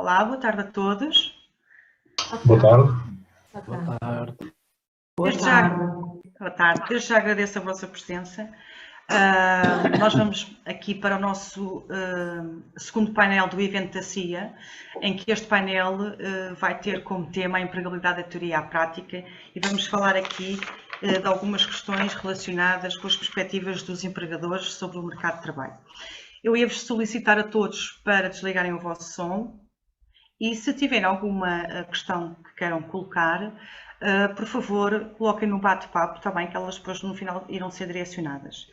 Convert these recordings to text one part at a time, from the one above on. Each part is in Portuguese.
Olá, boa tarde a todos. Boa tarde. Boa tarde. Boa tarde. Desde já agradeço a vossa presença. Nós vamos aqui para o nosso segundo painel do evento da CIA, em que este painel vai ter como tema a empregabilidade da teoria à prática e vamos falar aqui de algumas questões relacionadas com as perspectivas dos empregadores sobre o mercado de trabalho. Eu ia-vos solicitar a todos para desligarem o vosso som e se tiverem alguma questão que queiram colocar, por favor, coloquem no bate-papo, está bem, que elas depois no final irão ser direcionadas.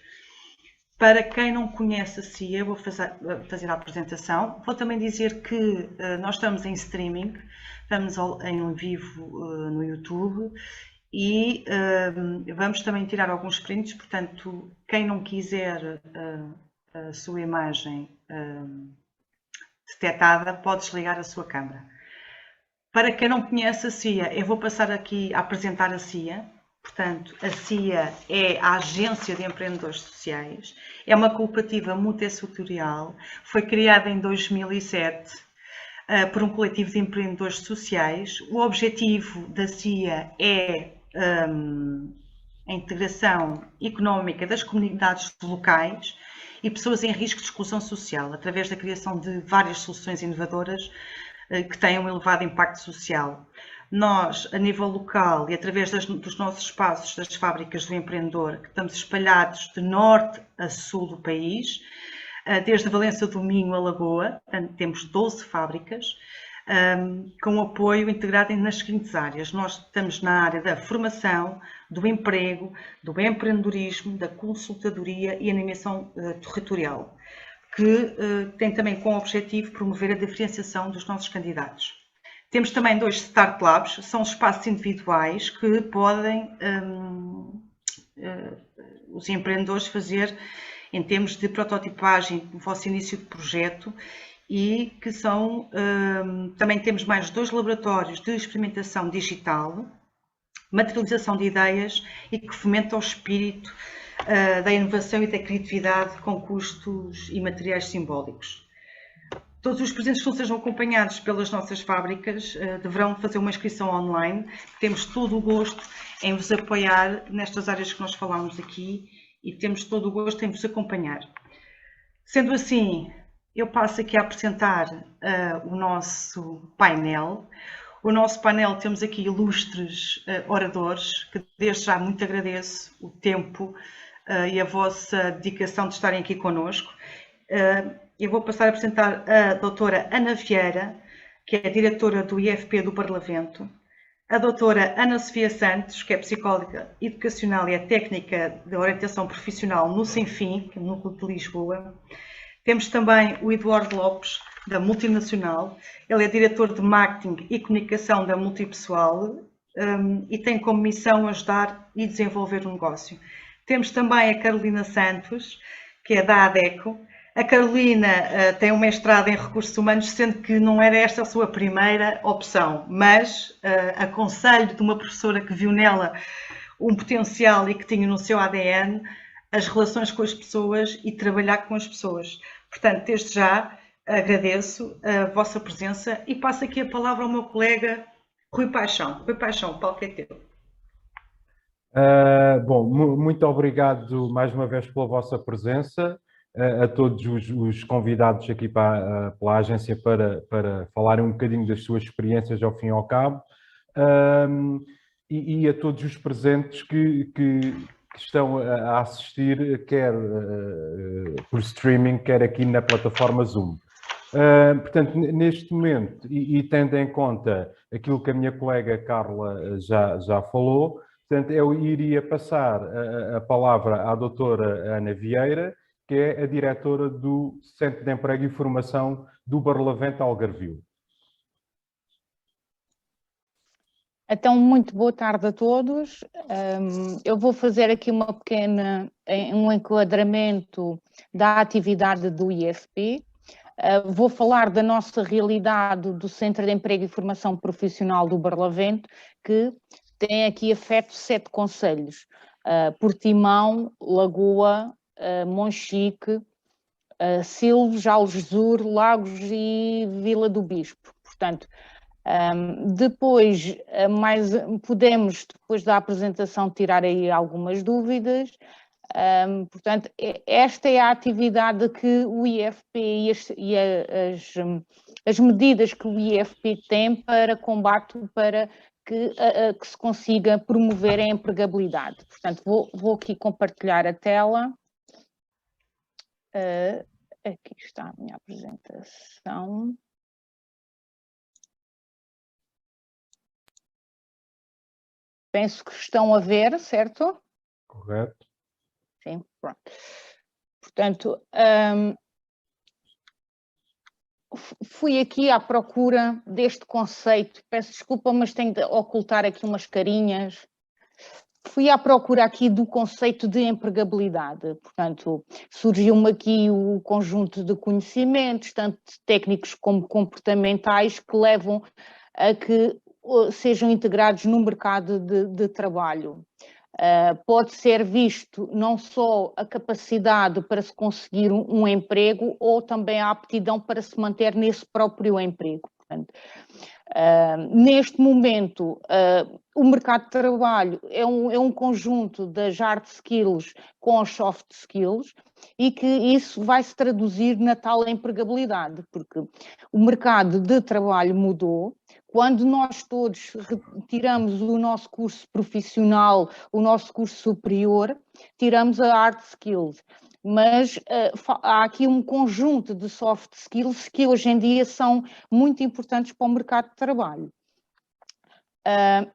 Para quem não conhece a CIA, eu vou fazer a apresentação. Vou também dizer que nós estamos em streaming, estamos em vivo no YouTube e vamos também tirar alguns prints, portanto, quem não quiser a sua imagem detectada, pode desligar a sua câmara. Para quem não conhece a CIA, eu vou passar aqui a apresentar a CIA. Portanto, a CIA é a Agência de Empreendedores Sociais, é uma cooperativa multissetorial, foi criada em 2007 por um coletivo de empreendedores sociais. O objetivo da CIA é a integração económica das comunidades locais e pessoas em risco de exclusão social, através da criação de várias soluções inovadoras que têm um elevado impacto social. Nós, a nível local e através dos nossos espaços, das fábricas do empreendedor, que estamos espalhados de norte a sul do país, desde Valença do Minho a Lagoa, temos 12 fábricas, com apoio integrado nas seguintes áreas. Nós estamos na área da formação, do emprego, do empreendedorismo, da consultadoria e animação territorial, que tem também como objetivo promover a diferenciação dos nossos candidatos. Temos também 2 Start Labs, são espaços individuais que podem os empreendedores fazer em termos de prototipagem do vosso início de projeto e que são, também temos mais 2 laboratórios de experimentação digital, materialização de ideias e que fomentam o espírito da inovação e da criatividade com custos e materiais simbólicos. Todos os presentes que não sejam acompanhados pelas nossas fábricas deverão fazer uma inscrição online. Temos todo o gosto em vos apoiar nestas áreas que nós falamos aqui e temos todo o gosto em vos acompanhar. Sendo assim, eu passo aqui a apresentar o nosso painel. O nosso painel temos aqui ilustres oradores, que desde já muito agradeço o tempo e a vossa dedicação de estarem aqui connosco. Eu vou passar a apresentar a doutora Ana Vieira, que é a diretora do IFP do Barlavento, a doutora Ana Sofia Santos, que é psicóloga educacional e é técnica de orientação profissional no Sinfim, no Núcleo de Lisboa. Temos também o Eduardo Lopes, da Multinacional, ele é diretor de marketing e comunicação da Multipessoal e tem como missão ajudar e desenvolver o negócio. Temos também a Carolina Santos, que é da ADECO. A Carolina tem um mestrado em recursos humanos, sendo que não era esta a sua primeira opção, mas aconselho de uma professora que viu nela um potencial e que tinha no seu ADN as relações com as pessoas e trabalhar com as pessoas. Portanto, desde já agradeço a vossa presença e passo aqui a palavra ao meu colega Rui Paixão. Rui Paixão, o palco é teu. Bom, muito obrigado mais uma vez pela vossa presença, a todos os convidados aqui pela agência para falarem um bocadinho das suas experiências ao fim e ao cabo, e a todos os presentes que estão a assistir, quer por streaming, quer aqui na plataforma Zoom. Portanto, neste momento, e tendo em conta aquilo que a minha colega Carla já falou, portanto, eu iria passar a palavra à doutora Ana Vieira, que é a diretora do Centro de Emprego e Formação do Barlavento Algarvio. Então, muito boa tarde a todos. Eu vou fazer aqui um enquadramento da atividade do IFP. Vou falar da nossa realidade do Centro de Emprego e Formação Profissional do Barlavento, que tem aqui afeto 7 concelhos: Portimão, Lagoa, Monchique, Silves, Algesur, Lagos e Vila do Bispo. Portanto, depois, podemos, depois da apresentação, tirar aí algumas dúvidas. Portanto, esta é a atividade que o IFP as medidas que o IFP tem para combate, para que se consiga promover a empregabilidade. Portanto, vou aqui compartilhar a tela. Aqui está a minha apresentação. Penso que estão a ver, certo? Correto. Sim, pronto. Portanto, fui aqui à procura deste conceito. Peço desculpa, mas tenho de ocultar aqui umas carinhas. Fui à procura aqui do conceito de empregabilidade. Portanto, surgiu-me aqui o conjunto de conhecimentos, tanto técnicos como comportamentais, que levam a que sejam integrados no mercado de trabalho. Pode ser visto não só a capacidade para se conseguir um emprego, ou também a aptidão para se manter nesse próprio emprego. Portanto, neste momento, o mercado de trabalho é um conjunto das hard skills com as soft skills, e que isso vai se traduzir na tal empregabilidade, porque o mercado de trabalho mudou. Quando nós todos retiramos o nosso curso profissional, o nosso curso superior, tiramos a hard skills. Mas há aqui um conjunto de soft skills que hoje em dia são muito importantes para o mercado de trabalho.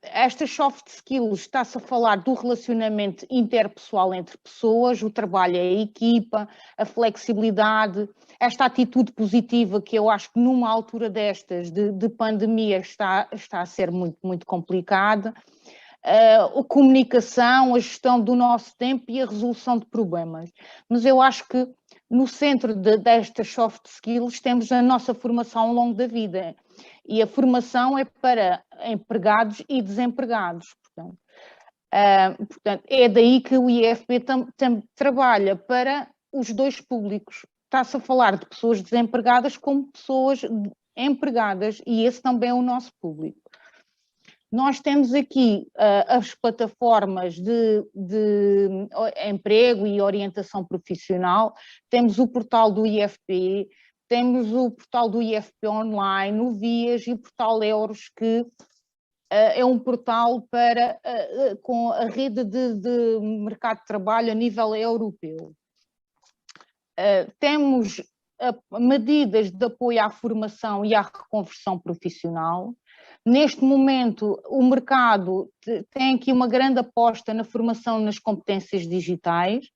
Estas soft skills, está-se a falar do relacionamento interpessoal entre pessoas, o trabalho em equipa, a flexibilidade, esta atitude positiva que eu acho que numa altura destas de pandemia está a ser muito, muito complicada. A comunicação, a gestão do nosso tempo e a resolução de problemas. Mas eu acho que no centro destas soft skills temos a nossa formação ao longo da vida, e a formação é para empregados e desempregados. Portanto, é daí que o IFP trabalha para os dois públicos. Está-se a falar de pessoas desempregadas como pessoas empregadas, e esse também é o nosso público. Nós temos aqui as plataformas de emprego e orientação profissional, temos o portal do IFP, temos o portal do IFP Online, o VIAS e o portal Euros, que é um portal com a rede de mercado de trabalho a nível europeu. Temos medidas de apoio à formação e à reconversão profissional. Neste momento, o mercado tem aqui uma grande aposta na formação nas competências digitais,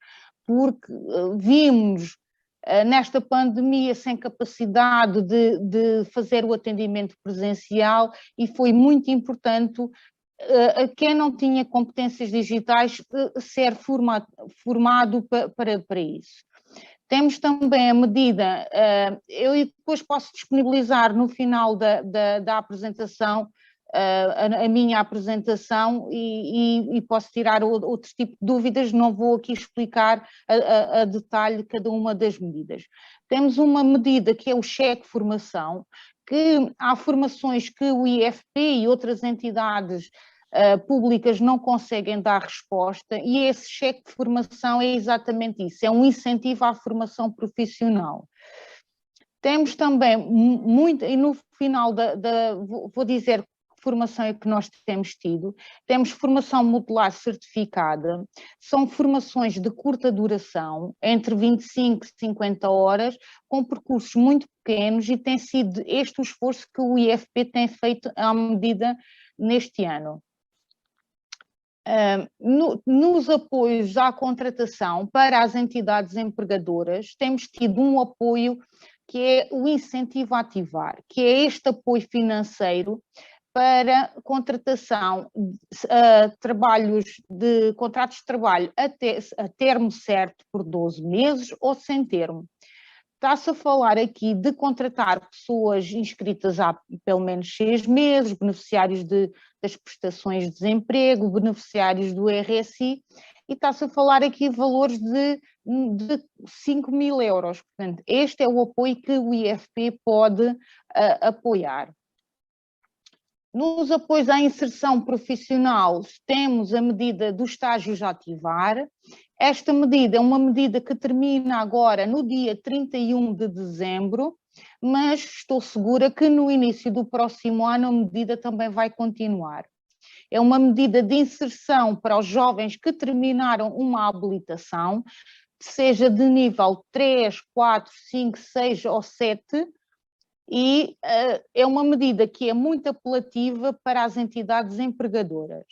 porque vimos nesta pandemia sem capacidade de fazer o atendimento presencial, e foi muito importante a quem não tinha competências digitais ser formado para isso. Temos também a medida, eu depois posso disponibilizar no final da apresentação, a minha apresentação, e posso tirar outro tipo de dúvidas, não vou aqui explicar a detalhe cada uma das medidas. Temos uma medida que é o cheque formação, que há formações que o IFP e outras entidades públicas não conseguem dar resposta, e esse cheque de formação é exatamente isso, é um incentivo à formação profissional. Temos também muito, e no final vou dizer que formação é que nós temos tido, temos formação modular certificada, são formações de curta duração, entre 25 e 50 horas, com percursos muito pequenos, e tem sido este o esforço que o IFP tem feito à medida neste ano. Nos apoios à contratação para as entidades empregadoras, temos tido um apoio que é o incentivo a ativar, que é este apoio financeiro para contratação de contratos de trabalho a termo certo por 12 meses ou sem termo. Está-se a falar aqui de contratar pessoas inscritas há pelo menos 6 meses, beneficiários das prestações de desemprego, beneficiários do RSI, e está-se a falar aqui de valores de 5.000 euros. Portanto, este é o apoio que o IFP pode apoiar. Nos apoios à inserção profissional, temos a medida dos estágios a ativar. Esta medida é uma medida que termina agora no dia 31 de dezembro, mas estou segura que no início do próximo ano a medida também vai continuar. É uma medida de inserção para os jovens que terminaram uma habilitação, seja de nível 3, 4, 5, 6 ou 7, e é uma medida que é muito apelativa para as entidades empregadoras.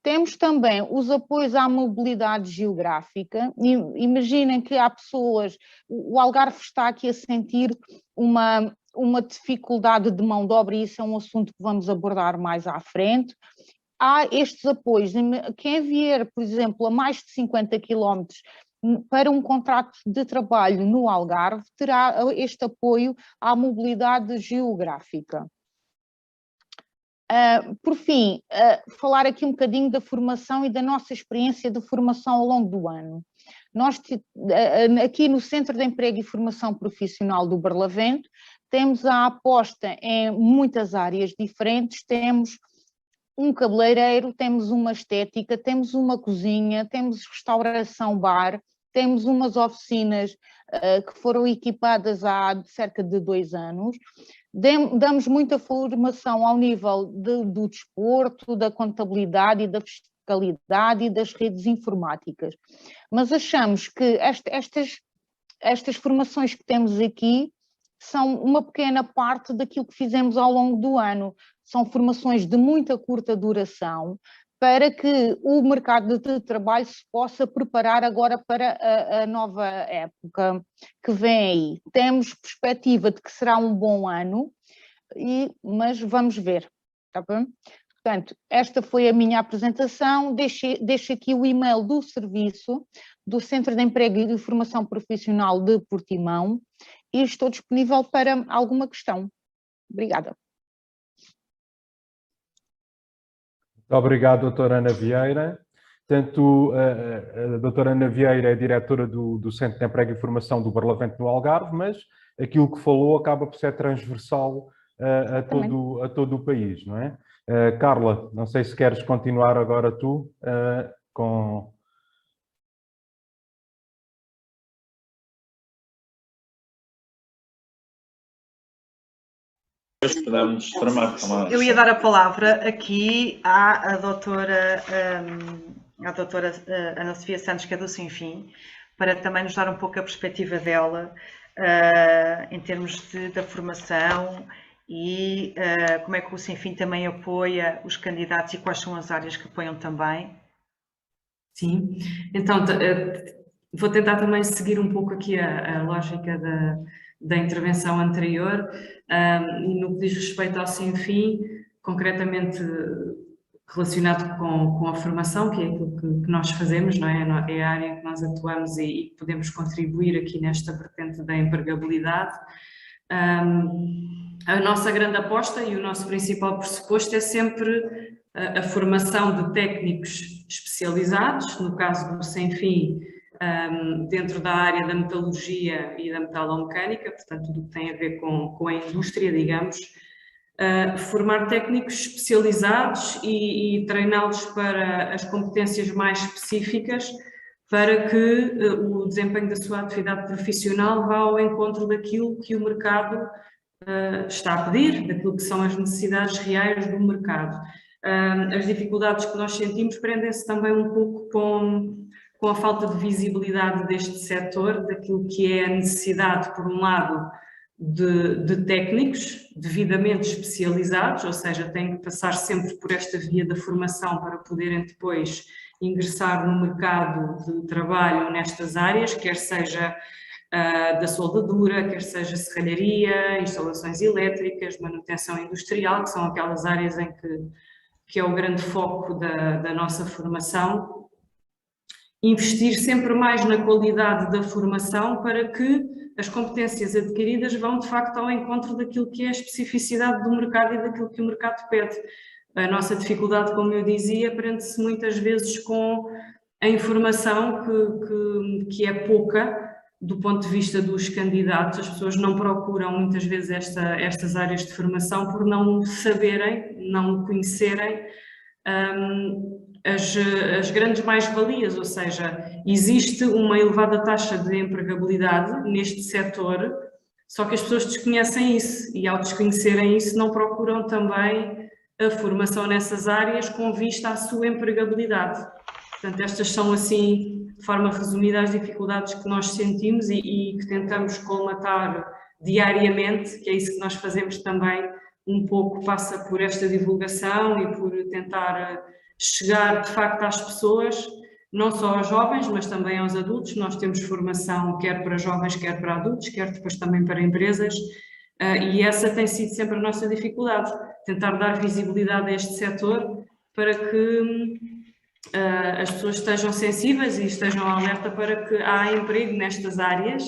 Temos também os apoios à mobilidade geográfica. Imaginem que há pessoas, o Algarve está aqui a sentir uma dificuldade de mão de obra, e isso é um assunto que vamos abordar mais à frente. Há estes apoios. Quem vier, por exemplo, a mais de 50 km para um contrato de trabalho no Algarve, terá este apoio à mobilidade geográfica. Por fim, falar aqui um bocadinho da formação e da nossa experiência de formação ao longo do ano. Nós, aqui no Centro de Emprego e Formação Profissional do Barlavento, temos a aposta em muitas áreas diferentes. Temos um cabeleireiro, temos uma estética, temos uma cozinha, temos restauração bar, temos umas oficinas que foram equipadas há cerca de 2 anos. Damos muita formação ao nível do desporto, da contabilidade e da fiscalidade e das redes informáticas. Mas achamos que estas formações que temos aqui são uma pequena parte daquilo que fizemos ao longo do ano. São formações de muita curta duração, para que o mercado de trabalho se possa preparar agora para a nova época que vem aí. Temos perspectiva de que será um bom ano, mas vamos ver, está bem? Portanto, esta foi a minha apresentação. Deixo aqui o e-mail do serviço, do Centro de Emprego e de Formação Profissional de Portimão, e estou disponível para alguma questão. Obrigada. Obrigado, doutora Ana Vieira. Tanto a doutora Ana Vieira é diretora do Centro de Emprego e Formação do Barlavento no Algarve, mas aquilo que falou acaba por ser transversal a todo o país, não é? Carla, não sei se queres continuar agora tu com... Eu ia dar a palavra aqui à doutora Ana Sofia Santos, que é do Sinfim, para também nos dar um pouco a perspectiva dela em termos da formação e como é que o Sinfim também apoia os candidatos e quais são as áreas que apoiam também. Sim, então vou tentar também seguir um pouco aqui a lógica da intervenção anterior, e no que diz respeito ao Sinfim, concretamente relacionado com a formação, que é aquilo que nós fazemos, não é? É a área em que nós atuamos e podemos contribuir aqui nesta vertente da empregabilidade. A nossa grande aposta e o nosso principal pressuposto é sempre a formação de técnicos especializados, no caso do Sinfim, dentro da área da metalurgia e da metalomecânica, portanto tudo o que tem a ver com a indústria, digamos, formar técnicos especializados e treiná-los para as competências mais específicas, para que o desempenho da sua atividade profissional vá ao encontro daquilo que o mercado está a pedir, daquilo que são as necessidades reais do mercado. As dificuldades que nós sentimos prendem-se também um pouco com a falta de visibilidade deste setor, daquilo que é a necessidade, por um lado, de técnicos devidamente especializados, ou seja, têm que passar sempre por esta via da formação para poderem depois ingressar no mercado de trabalho nestas áreas, quer seja da soldadura, quer seja serralharia, instalações elétricas, manutenção industrial, que são aquelas áreas em que é o grande foco da nossa formação. Investir sempre mais na qualidade da formação para que as competências adquiridas vão de facto ao encontro daquilo que é a especificidade do mercado e daquilo que o mercado pede. A nossa dificuldade, como eu dizia, prende-se muitas vezes com a informação que é pouca do ponto de vista dos candidatos, as pessoas não procuram muitas vezes estas áreas de formação por não saberem, não conhecerem as grandes mais-valias, ou seja, existe uma elevada taxa de empregabilidade neste setor, só que as pessoas desconhecem isso e, ao desconhecerem isso, não procuram também a formação nessas áreas com vista à sua empregabilidade. Portanto, estas são, assim, de forma resumida, as dificuldades que nós sentimos e que tentamos colmatar diariamente, que é isso que nós fazemos também, um pouco passa por esta divulgação e por tentar chegar, de facto, às pessoas, não só aos jovens, mas também aos adultos. Nós temos formação quer para jovens, quer para adultos, quer depois também para empresas, e essa tem sido sempre a nossa dificuldade, tentar dar visibilidade a este setor para que as pessoas estejam sensíveis e estejam alerta para que há emprego nestas áreas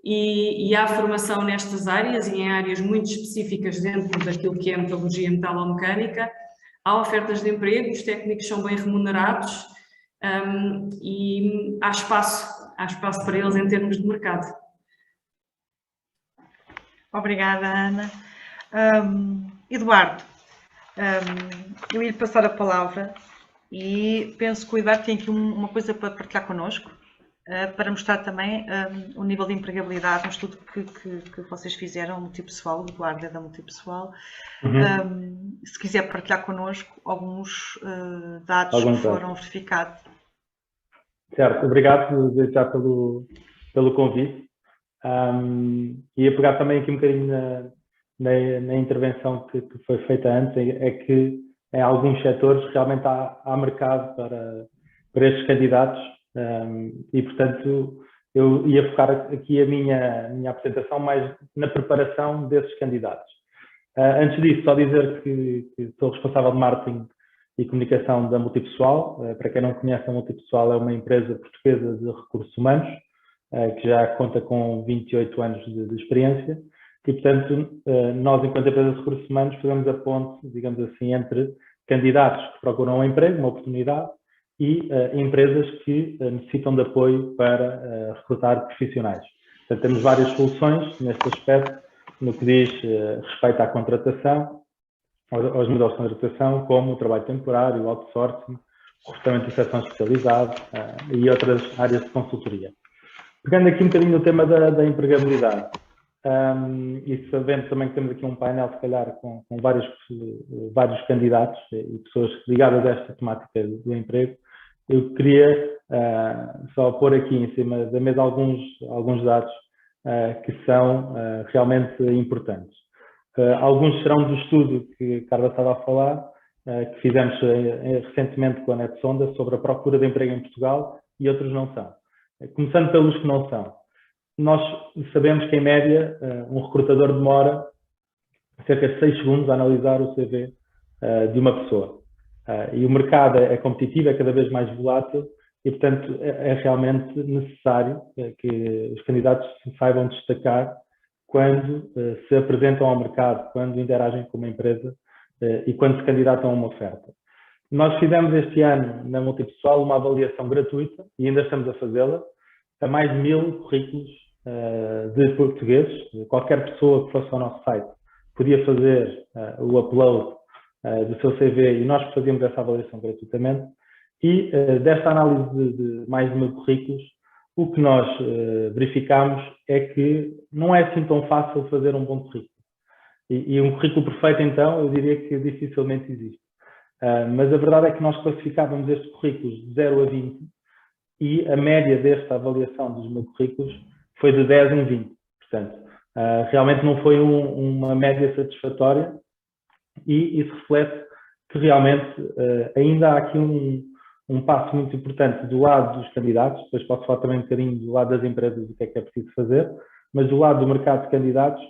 e há formação nestas áreas e em áreas muito específicas dentro daquilo que é a metalurgia metalomecânica. Há ofertas de emprego, os técnicos são bem remunerados e há espaço para eles em termos de mercado. Obrigada, Ana. Eduardo, eu ia passar a palavra e penso que o Eduardo tem aqui uma coisa para partilhar connosco, para mostrar também o nível de empregabilidade, um estudo que vocês fizeram, multipessoal, o Eduardo é da multipessoal. Se quiser partilhar connosco alguns dados que foram verificados. Certo, obrigado já pelo convite. Ia pegar também aqui um bocadinho na intervenção que foi feita antes, é que em alguns setores realmente há mercado para estes candidatos e, portanto, eu ia focar aqui a minha apresentação mais na preparação desses candidatos. Antes disso, só dizer que sou responsável de marketing e comunicação da Multipessoal. Para quem não conhece, a Multipessoal é uma empresa portuguesa de recursos humanos, que já conta com 28 anos de experiência e, portanto, nós, enquanto empresa de recursos humanos, fazemos a ponte, digamos assim, entre candidatos que procuram um emprego, uma oportunidade, e empresas que necessitam de apoio para recrutar profissionais. Portanto, temos várias soluções neste aspecto, no que diz respeito à contratação, aos modelos de contratação, como o trabalho temporário, o outsourcing, o recrutamento de seleção especializado e outras áreas de consultoria. Pegando aqui um bocadinho no tema da empregabilidade, e sabendo também que temos aqui um painel, se calhar, com vários candidatos e pessoas ligadas a esta temática do emprego, eu queria só pôr aqui em cima da mesa alguns dados que são realmente importantes. Alguns serão do estudo que a Carla estava a falar, que fizemos recentemente com a NetSonda sobre a procura de emprego em Portugal, e outros não são. Começando pelos que não são. Nós sabemos que, em média, um recrutador demora cerca de 6 segundos a analisar o CV de uma pessoa. E o mercado é competitivo, é cada vez mais volátil e, portanto, é realmente necessário que os candidatos se saibam destacar quando se apresentam ao mercado, quando interagem com uma empresa e quando se candidatam a uma oferta. Nós fizemos este ano, na Multipessoal, uma avaliação gratuita, e ainda estamos a fazê-la, a mais de 1000 currículos de portugueses. Qualquer pessoa que fosse ao nosso site podia fazer o upload do seu CV e nós fazíamos essa avaliação gratuitamente. E desta análise de mais de 1000 currículos, o que nós verificámos é que não é assim tão fácil fazer um bom currículo. E um currículo perfeito, então, eu diria que dificilmente existe. Mas a verdade é que nós classificávamos estes currículos de 0 a 20 e a média desta avaliação dos 1000 currículos foi de 10 em 20. Portanto, realmente não foi uma média satisfatória e isso reflete que realmente ainda há aqui um passo muito importante do lado dos candidatos. Depois posso falar também um bocadinho do lado das empresas o que é preciso fazer, mas do lado do mercado de candidatos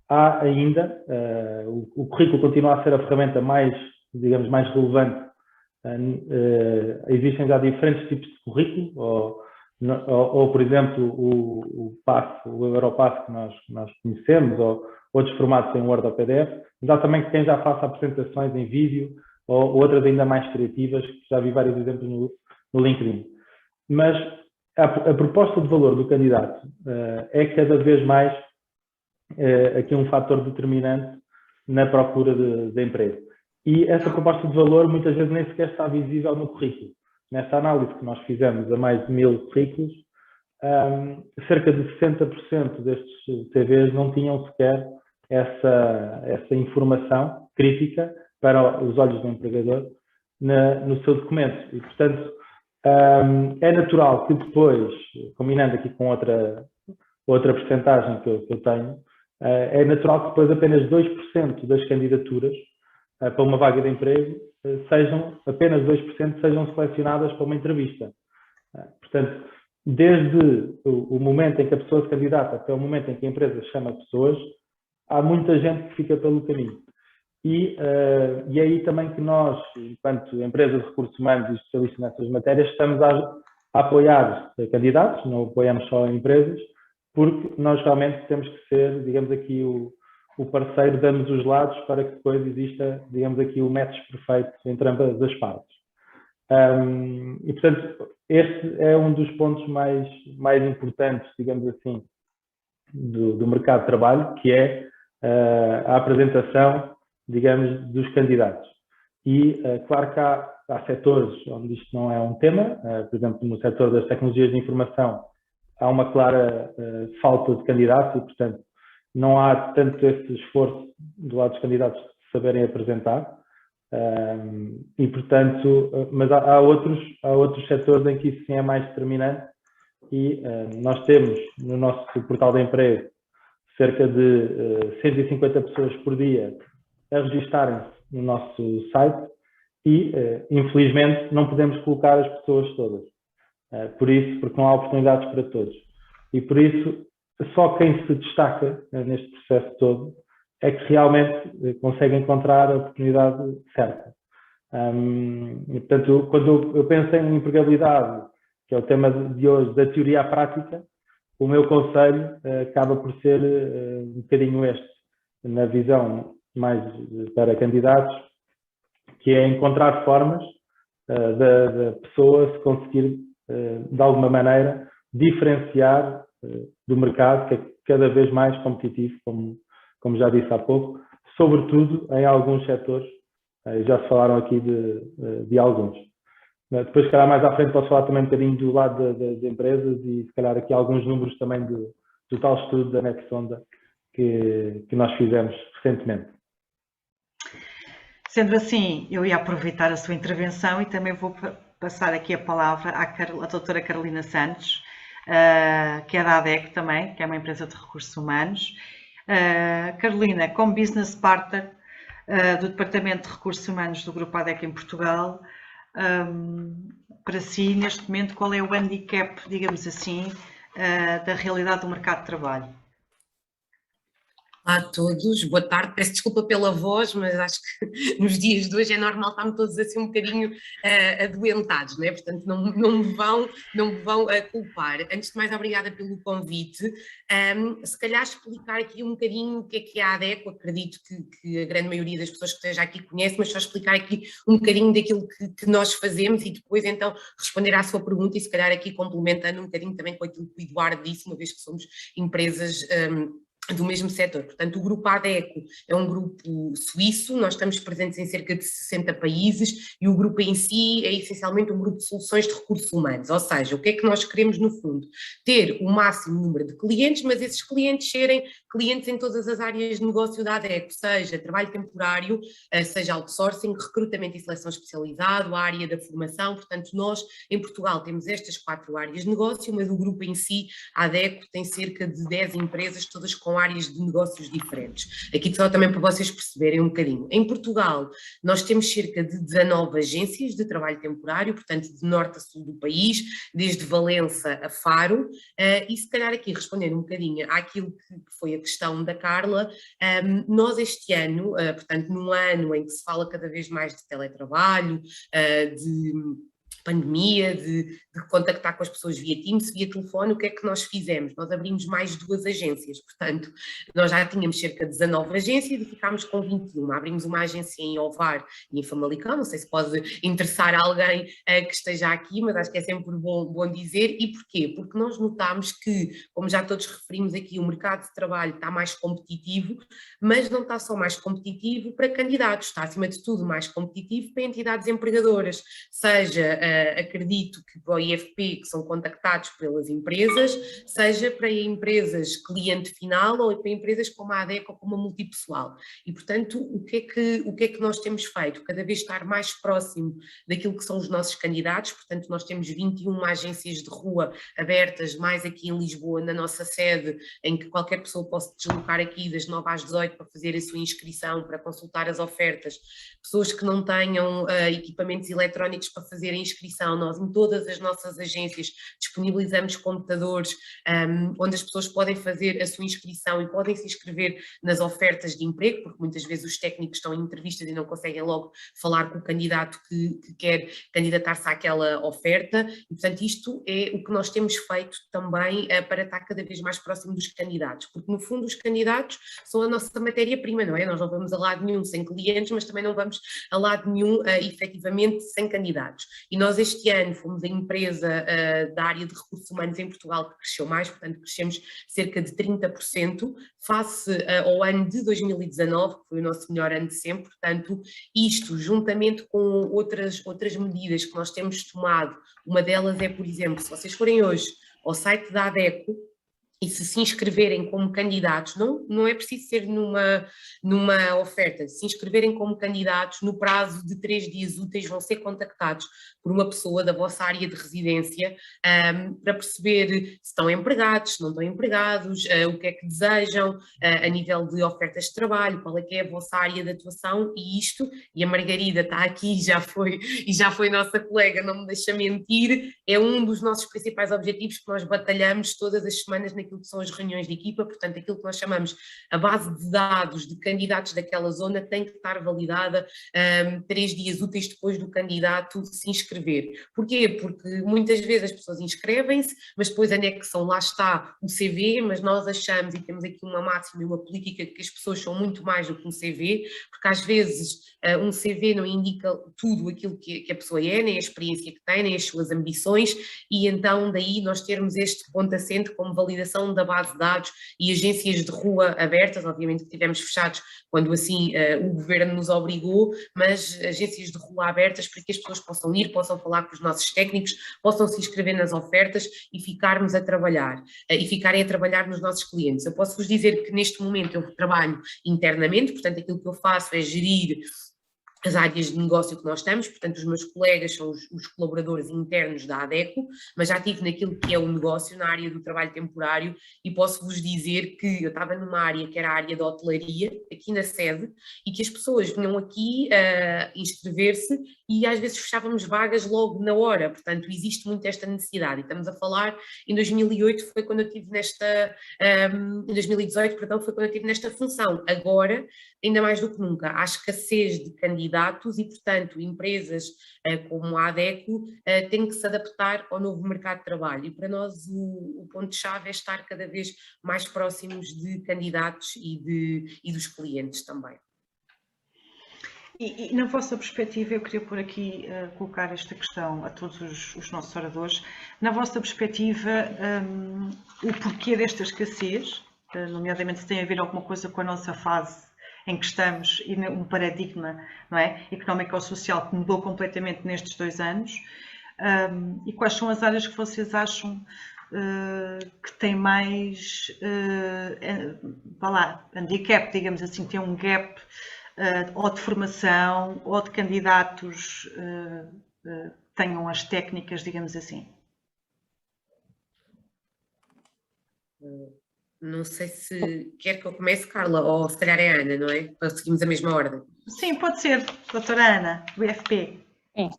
há ainda, o currículo continua a ser a ferramenta mais, digamos, mais relevante. Existem já diferentes tipos de currículo, ou por exemplo, o Europass que nós conhecemos, ou outros formatos em Word ou PDF, mas há também quem já faça apresentações em vídeo, ou outras ainda mais criativas, que já vi vários exemplos no LinkedIn. Mas a proposta de valor do candidato é cada vez mais aqui um fator determinante na procura de emprego. E essa proposta de valor muitas vezes nem sequer está visível no currículo. Nesta análise que nós fizemos a mais de 1000 currículos, cerca de 60% destes CVs não tinham sequer essa informação crítica para os olhos do empregador no seu documento. E, portanto, é natural que depois, combinando aqui com outra percentagem que eu tenho, é natural que depois apenas 2% das candidaturas para uma vaga de emprego apenas 2% sejam selecionadas para uma entrevista. Portanto, desde o momento em que a pessoa se candidata até o momento em que a empresa chama pessoas, há muita gente que fica pelo caminho. E é aí também que nós, enquanto empresa de recursos humanos e especialistas nessas matérias, estamos a apoiar candidatos, não apoiamos só empresas, porque nós realmente temos que ser, digamos aqui, o parceiro de ambos os lados para que depois exista, digamos aqui, o match perfeito entre ambas as partes. E, portanto, este é um dos pontos mais importantes, digamos assim, do mercado de trabalho, que é a apresentação, digamos, dos candidatos. E, claro que há setores onde isto não é um tema, por exemplo, no setor das tecnologias de informação, há uma clara falta de candidatos e, portanto, não há tanto esse esforço do lado dos candidatos de saberem apresentar. E, portanto, mas há outros setores em que isso sim é mais determinante e nós temos no nosso portal de emprego cerca de 150 pessoas por dia a registarem-se no nosso site e, infelizmente, não podemos colocar as pessoas todas. Porque não há oportunidades para todos. E por isso, só quem se destaca neste processo todo é que realmente consegue encontrar a oportunidade certa. E, portanto, quando eu penso em empregabilidade, que é o tema de hoje, da teoria à prática, o meu conselho acaba por ser um bocadinho este, na visão mais para candidatos, que é encontrar formas da pessoa se conseguir, de alguma maneira, diferenciar do mercado, que é cada vez mais competitivo, como já disse há pouco, sobretudo em alguns setores, já se falaram aqui de alguns. Depois, se calhar, mais à frente posso falar também um bocadinho do lado das empresas e, se calhar, aqui alguns números também do tal estudo da Nexonda que nós fizemos recentemente. Sendo assim, eu ia aproveitar a sua intervenção e também vou passar aqui a palavra à doutora Carolina Santos, que é da ADECO também, que é uma empresa de recursos humanos. Carolina, como Business Partner do Departamento de Recursos Humanos do Grupo ADECO em Portugal, para si, neste momento, qual é o handicap, digamos assim, da realidade do mercado de trabalho? Olá a todos, boa tarde, peço desculpa pela voz, mas acho que nos dias de hoje é normal estarmos todos assim um bocadinho adoentados, não é? Portanto não me vão culpar. Antes de mais, obrigada pelo convite. Se calhar explicar aqui um bocadinho o que é a ADECO, acredito que a grande maioria das pessoas que esteja aqui conhece, mas só explicar aqui um bocadinho daquilo que nós fazemos e depois então responder à sua pergunta e se calhar aqui complementando um bocadinho também com aquilo que o Eduardo disse, uma vez que somos empresas do mesmo setor. Portanto, o Grupo ADECO é um grupo suíço, nós estamos presentes em cerca de 60 países e o grupo em si é essencialmente um grupo de soluções de recursos humanos, ou seja, o que é que nós queremos no fundo? Ter o máximo número de clientes, mas esses clientes serem clientes em todas as áreas de negócio da ADECO, seja trabalho temporário, seja outsourcing, recrutamento e seleção especializado, a área da formação. Portanto, nós em Portugal temos estas 4 áreas de negócio, mas o grupo em si, a ADECO, tem cerca de 10 empresas, todas com áreas de negócios diferentes. Aqui só também para vocês perceberem um bocadinho. Em Portugal, nós temos cerca de 19 agências de trabalho temporário, portanto, de norte a sul do país, desde Valença a Faro, e se calhar aqui respondendo um bocadinho àquilo que foi a questão da Carla, nós este ano, portanto, num ano em que se fala cada vez mais de teletrabalho, pandemia, de contactar com as pessoas via Teams, via telefone, o que é que nós fizemos? Nós abrimos mais 2 agências, portanto, nós já tínhamos cerca de 19 agências e ficámos com 21. Abrimos uma agência em Ovar e em Famalicão, não sei se pode interessar alguém que esteja aqui, mas acho que é sempre bom dizer. E porquê? Porque nós notámos que, como já todos referimos aqui, o mercado de trabalho está mais competitivo, mas não está só mais competitivo para candidatos, está acima de tudo mais competitivo para entidades empregadoras, seja, acredito que para o IFP, que são contactados pelas empresas, seja para empresas cliente final ou para empresas como a ADEC ou como a Multipessoal. E, portanto, o que é que nós temos feito? Cada vez estar mais próximo daquilo que são os nossos candidatos, portanto, nós temos 21 agências de rua abertas, mais aqui em Lisboa, na nossa sede, em que qualquer pessoa possa deslocar aqui das 9 às 18 para fazer a sua inscrição, para consultar as ofertas. Pessoas que não tenham equipamentos eletrónicos para fazer a inscrição, nós em todas as nossas agências disponibilizamos computadores onde as pessoas podem fazer a sua inscrição e podem se inscrever nas ofertas de emprego, porque muitas vezes os técnicos estão em entrevistas e não conseguem logo falar com o candidato que quer candidatar-se àquela oferta, e portanto isto é o que nós temos feito também para estar cada vez mais próximo dos candidatos, porque no fundo os candidatos são a nossa matéria-prima, não é? Nós não vamos a lado nenhum sem clientes, mas também não vamos a lado nenhum efetivamente sem candidatos. E nós este ano fomos a empresa da área de recursos humanos em Portugal que cresceu mais, portanto crescemos cerca de 30% face ao ano de 2019, que foi o nosso melhor ano de sempre. Portanto, isto juntamente com outras medidas que nós temos tomado, uma delas é, por exemplo, se vocês forem hoje ao site da ADECO e se inscreverem como candidatos, não é preciso ser numa oferta, se inscreverem como candidatos, no prazo de 3 dias úteis vão ser contactados por uma pessoa da vossa área de residência para perceber se estão empregados, se não estão empregados, o que é que desejam a nível de ofertas de trabalho, qual é que é a vossa área de atuação, e a Margarida está aqui, já foi nossa colega, não me deixa mentir, é um dos nossos principais objetivos que nós batalhamos todas as semanas naquilo que são as reuniões de equipa. Portanto, aquilo que nós chamamos a base de dados de candidatos daquela zona tem que estar validada 3 dias úteis depois do candidato se inscrever. Porquê? Porque muitas vezes as pessoas inscrevem-se, mas depois anexam, lá está o CV, mas nós achamos, e temos aqui uma máxima e uma política, que as pessoas são muito mais do que um CV, porque às vezes um CV não indica tudo aquilo que a pessoa é, nem a experiência que tem, nem as suas ambições, e então daí nós termos este ponto assente como validação da base de dados e agências de rua abertas, obviamente que tivemos fechados quando assim o governo nos obrigou, mas agências de rua abertas para que as pessoas possam ir, possam falar com os nossos técnicos, possam se inscrever nas ofertas e ficarmos a trabalhar, e ficarem a trabalhar nos nossos clientes. Eu posso vos dizer que neste momento eu trabalho internamente, portanto aquilo que eu faço é gerir as áreas de negócio que nós estamos, portanto os meus colegas são os colaboradores internos da ADECO, mas já estive naquilo que é o negócio, na área do trabalho temporário, e posso-vos dizer que eu estava numa área que era a área da hotelaria, aqui na sede, e que as pessoas vinham aqui inscrever-se e às vezes fechávamos vagas logo na hora, portanto existe muito esta necessidade, e estamos a falar, em 2008 foi quando eu estive em 2018, perdão, foi quando eu estive nesta função. Agora, ainda mais do que nunca, há escassez de candidatos e, portanto, empresas como a ADECO têm que se adaptar ao novo mercado de trabalho, e para nós o ponto-chave é estar cada vez mais próximos de candidatos e dos clientes também. E na vossa perspectiva, eu queria por aqui colocar esta questão a todos os nossos oradores, na vossa perspectiva, o porquê desta escassez, nomeadamente se tem a ver alguma coisa com a nossa fase em que estamos e um paradigma, não é, económico ou social que mudou completamente nestes 2 anos, e quais são as áreas que vocês acham que têm mais, vá lá, handicap, digamos assim, tem um gap ou de formação ou de candidatos tenham as técnicas, digamos assim. Não sei se quer que eu comece, Carla, ou se calhar é a Ana, não é? Para seguirmos a mesma ordem. Sim, pode ser, doutora Ana, do IFP. Sim,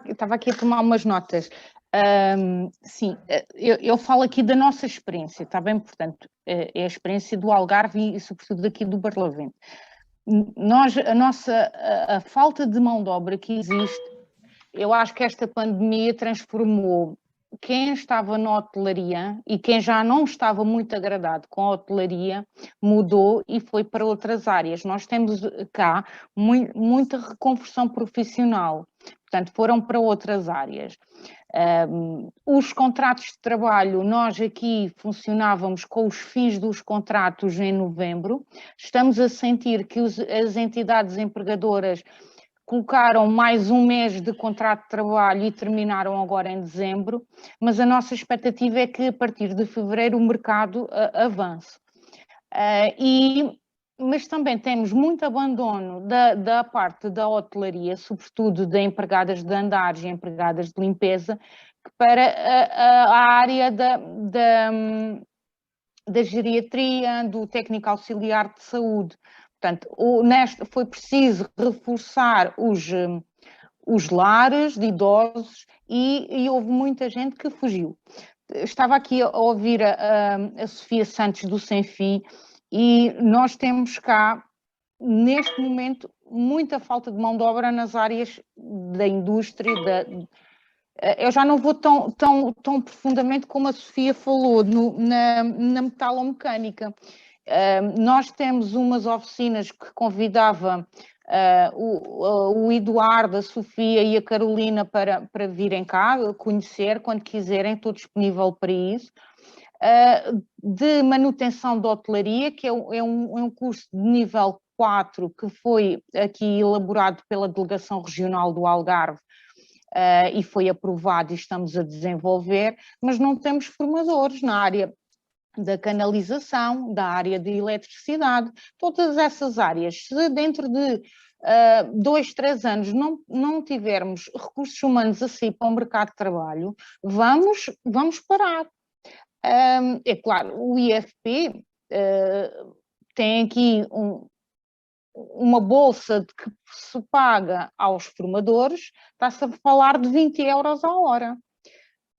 estava aqui a tomar umas notas. Sim, eu falo aqui da nossa experiência, está bem? Portanto, é a experiência do Algarve e sobretudo daqui do Barlavento. A falta de mão de obra que existe eu acho que esta pandemia transformou quem estava na hotelaria e quem já não estava muito agradado com a hotelaria, mudou e foi para outras áreas. Nós temos cá muita reconversão profissional, portanto foram para outras áreas. Os contratos de trabalho, nós aqui funcionávamos com os FIIs dos contratos em novembro, estamos a sentir que as entidades empregadoras colocaram mais um mês de contrato de trabalho e terminaram agora em dezembro, mas a nossa expectativa é que a partir de fevereiro o mercado avance. Mas também temos muito abandono da parte da hotelaria, sobretudo de empregadas de andares e empregadas de limpeza, para a área da geriatria, do técnico auxiliar de saúde. Portanto, foi preciso reforçar os lares de idosos e houve muita gente que fugiu. Estava aqui a ouvir a Sofia Santos do Sem-Fim e nós temos cá, neste momento, muita falta de mão de obra nas áreas da indústria. Eu já não vou tão profundamente como a Sofia falou na metalomecânica. Nós temos umas oficinas que convidava o Eduardo, a Sofia e a Carolina para virem cá, conhecer quando quiserem, estou disponível para isso. De manutenção de hotelaria, que é um curso de nível 4 que foi aqui elaborado pela Delegação Regional do Algarve e foi aprovado e estamos a desenvolver, mas não temos formadores na área da canalização, da área de eletricidade, todas essas áreas. Se dentro de 2, 3 anos não tivermos recursos humanos a sair para o mercado de trabalho, vamos parar. É claro, o IFP tem aqui uma bolsa que se paga aos formadores, está-se a falar de 20 euros a hora.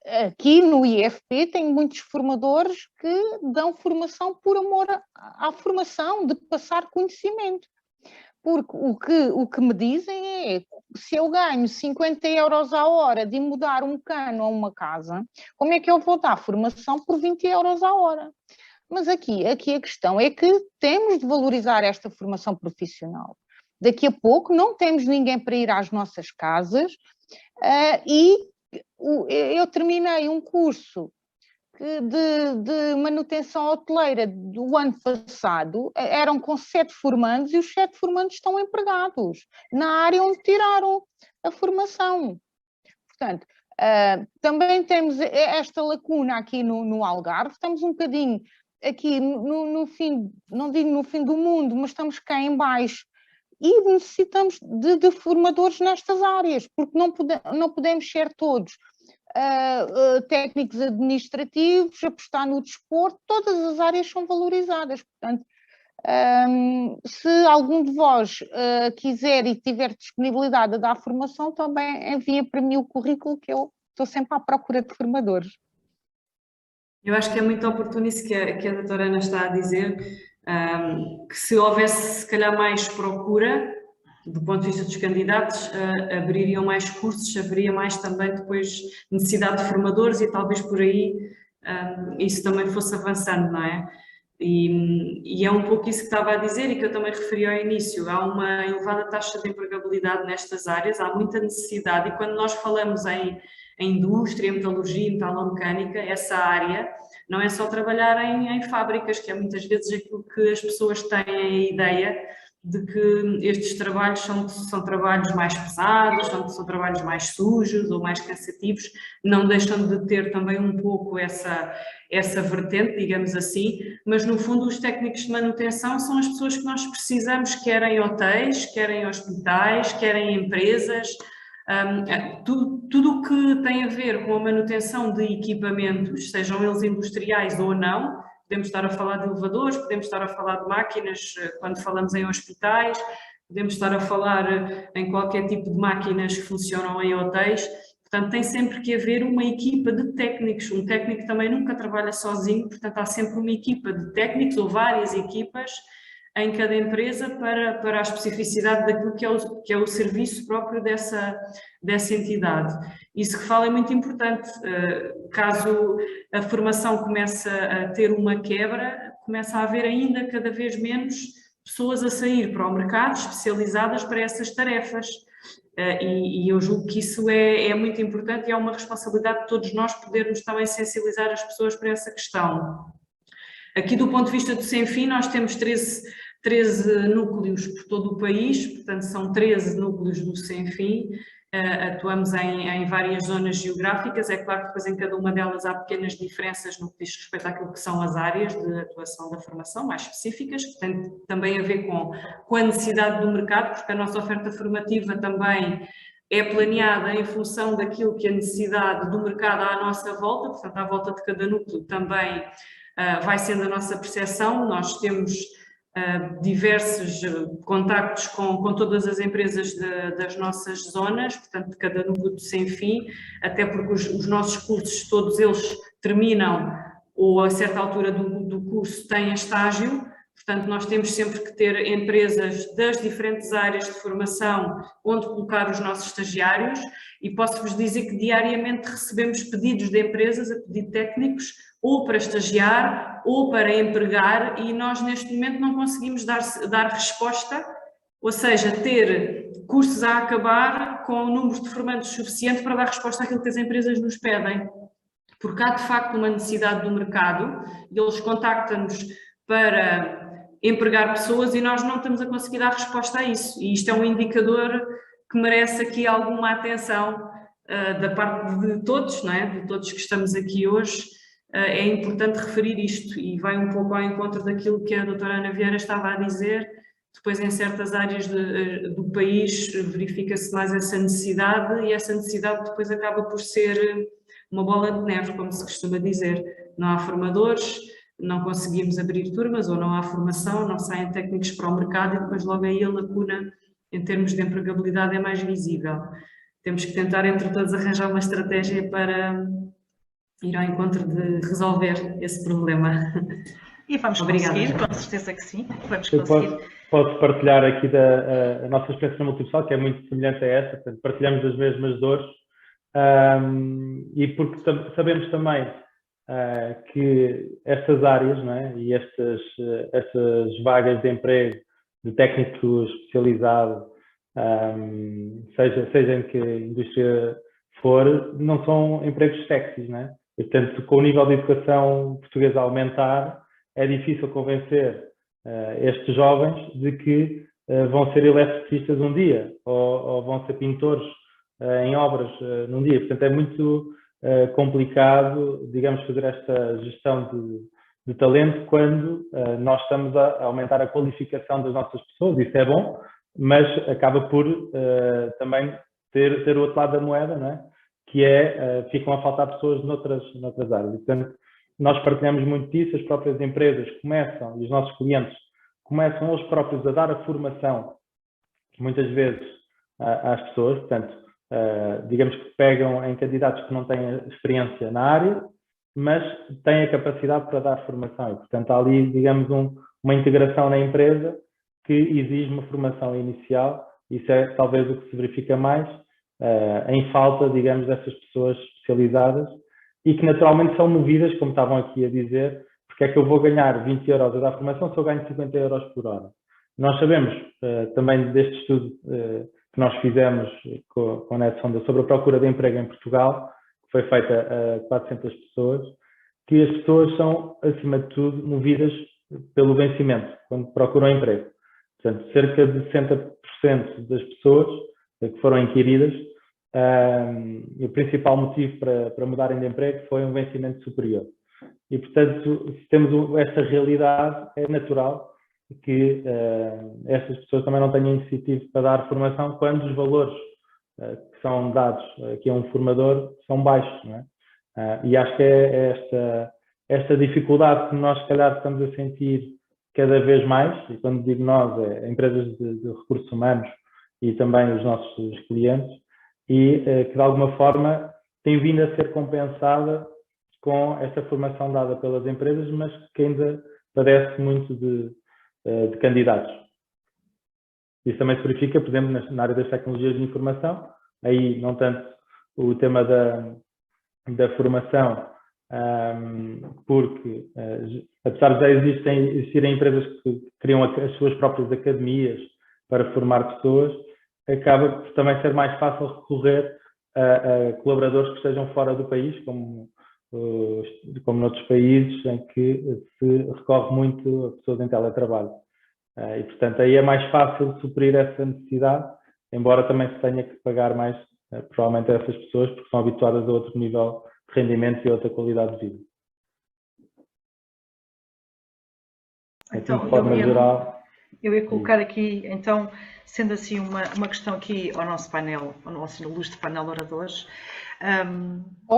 Aqui no IFP tem muitos formadores que dão formação por amor à formação, de passar conhecimento. Porque o que me dizem é, se eu ganho 50 euros a hora de mudar um cano a uma casa, como é que eu vou dar formação por 20 euros a hora? Mas aqui a questão é que temos de valorizar esta formação profissional. Daqui a pouco não temos ninguém para ir às nossas casas eu terminei um curso de manutenção hoteleira do ano passado, eram com 7 formandos e os 7 formandos estão empregados na área onde tiraram a formação. Portanto, também temos esta lacuna aqui no Algarve, estamos um bocadinho aqui no fim, não digo no fim do mundo, mas estamos cá em baixo. E necessitamos de formadores nestas áreas, porque não podemos ser todos técnicos administrativos, apostar no desporto, todas as áreas são valorizadas. Portanto, se algum de vós quiser e tiver disponibilidade a dar formação, também envia para mim o currículo, que eu estou sempre à procura de formadores. Eu acho que é muito oportuno isso que a doutora Ana está a dizer, que se houvesse se calhar mais procura do ponto de vista dos candidatos, abririam mais cursos, haveria mais também depois necessidade de formadores e talvez por aí isso também fosse avançando, não é? E é um pouco isso que estava a dizer e que eu também referi ao início, há uma elevada taxa de empregabilidade nestas áreas, há muita necessidade e quando nós falamos em indústria, metalurgia, metalomecânica, essa área, não é só trabalhar em fábricas, que é muitas vezes aquilo que as pessoas têm a ideia de que estes trabalhos são trabalhos mais pesados, são trabalhos mais sujos ou mais cansativos, não deixam de ter também um pouco essa vertente, digamos assim, mas no fundo os técnicos de manutenção são as pessoas que nós precisamos, quer em hotéis, quer em hospitais, quer em empresas, tudo o que tem a ver com a manutenção de equipamentos, sejam eles industriais ou não. Podemos estar a falar de elevadores, podemos estar a falar de máquinas quando falamos em hospitais, podemos estar a falar em qualquer tipo de máquinas que funcionam em hotéis. Portanto, tem sempre que haver uma equipa de técnicos. Um técnico também nunca trabalha sozinho, portanto, há sempre uma equipa de técnicos ou várias equipas em cada empresa para a especificidade daquilo que é o serviço próprio dessa entidade. Isso que fala é muito importante. Caso a formação comece a ter uma quebra, começa a haver ainda cada vez menos pessoas a sair para o mercado especializadas para essas tarefas. E eu julgo que isso é muito importante e é uma responsabilidade de todos nós podermos também sensibilizar as pessoas para essa questão. Aqui do ponto de vista do Sem-Fim, nós temos 13 núcleos por todo o país, portanto são 13 núcleos do Sem-Fim, atuamos em várias zonas geográficas, é claro que depois em cada uma delas há pequenas diferenças no que diz respeito àquilo que são as áreas de atuação da formação, mais específicas, que têm também a ver com a necessidade do mercado, porque a nossa oferta formativa também é planeada em função daquilo que a necessidade do mercado à nossa volta, portanto à volta de cada núcleo também vai sendo a nossa percepção. Nós temos diversos contactos com todas as empresas das nossas zonas, portanto de cada núcleo do Sem-Fim, até porque os nossos cursos, todos eles terminam ou a certa altura do curso têm estágio, portanto nós temos sempre que ter empresas das diferentes áreas de formação onde colocar os nossos estagiários, e posso-vos dizer que diariamente recebemos pedidos de empresas, a pedido de técnicos, ou para estagiar, ou para empregar, e nós neste momento não conseguimos dar resposta, ou seja, ter cursos a acabar com um número de formandos suficiente para dar resposta àquilo que as empresas nos pedem. Porque há de facto uma necessidade do mercado, e eles contactam-nos para empregar pessoas e nós não estamos a conseguir dar resposta a isso. E isto é um indicador que merece aqui alguma atenção da parte de todos, não é? De todos que estamos aqui hoje. É importante referir isto e vai um pouco ao encontro daquilo que a doutora Ana Vieira estava a dizer. Depois em certas áreas do país verifica-se mais essa necessidade, e essa necessidade depois acaba por ser uma bola de neve, como se costuma dizer. Não há formadores, não conseguimos abrir turmas, ou não há formação, não saem técnicos para o mercado, e depois logo aí a lacuna em termos de empregabilidade é mais visível. Temos que tentar entre todos arranjar uma estratégia para ir ao encontro de resolver esse problema. E vamos conseguir, com certeza que sim, vamos conseguir. Posso partilhar aqui a nossa experiência na Multipessoal, que é muito semelhante a essa, portanto, partilhamos as mesmas dores, e porque sabemos também que estas áreas, não é? E estas vagas de emprego de técnico especializado, seja em que indústria for, não são empregos sexys, não é? E, portanto, com o nível de educação portuguesa a aumentar, é difícil convencer estes jovens de que vão ser eletricistas um dia, ou vão ser pintores em obras num dia. Portanto, é muito complicado, digamos, fazer esta gestão de talento quando nós estamos a aumentar a qualificação das nossas pessoas. Isso é bom, mas acaba por também ter o outro lado da moeda, não é? Que ficam a faltar pessoas noutras áreas. E, portanto, nós partilhamos muito disso, as próprias empresas começam, e os nossos clientes começam eles próprios a dar a formação, muitas vezes, às pessoas. Portanto, digamos que pegam em candidatos que não têm experiência na área, mas têm a capacidade para dar formação. E, portanto, há ali, digamos, uma integração na empresa que exige uma formação inicial. Isso é talvez o que se verifica mais, em falta, digamos, dessas pessoas especializadas e que naturalmente são movidas, como estavam aqui a dizer, porque é que eu vou ganhar 20 euros a dar formação se eu ganho 50 euros por hora. Nós sabemos também deste estudo que nós fizemos com a Net Sonda sobre a procura de emprego em Portugal, que foi feita a 400 pessoas, que as pessoas são, acima de tudo, movidas pelo vencimento, quando procuram emprego. Portanto, cerca de 60% das pessoas que foram inquiridas, o principal motivo para mudarem de emprego foi um vencimento superior. E, portanto, se temos esta realidade, é natural que estas pessoas também não tenham incentivo para dar formação quando os valores que são dados aqui a um formador são baixos, não é? E acho que é esta dificuldade que nós, se calhar, estamos a sentir cada vez mais, e quando digo nós, é empresas de recursos humanos e também os nossos clientes, e que de alguma forma tem vindo a ser compensada com esta formação dada pelas empresas, mas que ainda padece muito de candidatos. Isso também se verifica, por exemplo, na área das tecnologias de informação, aí não tanto o tema da formação, porque apesar de já existirem empresas que criam as suas próprias academias para formar pessoas, acaba por também ser mais fácil recorrer a colaboradores que estejam fora do país, como noutros países em que se recorre muito a pessoas em teletrabalho. E, portanto, aí é mais fácil suprir essa necessidade, embora também se tenha que pagar mais, provavelmente, a essas pessoas, porque são habituadas a outro nível de rendimento e outra qualidade de vida. Então, de forma geral... Eu ia colocar aqui, então, sendo assim uma questão aqui ao nosso painel, ao nosso ilustre painel de oradores.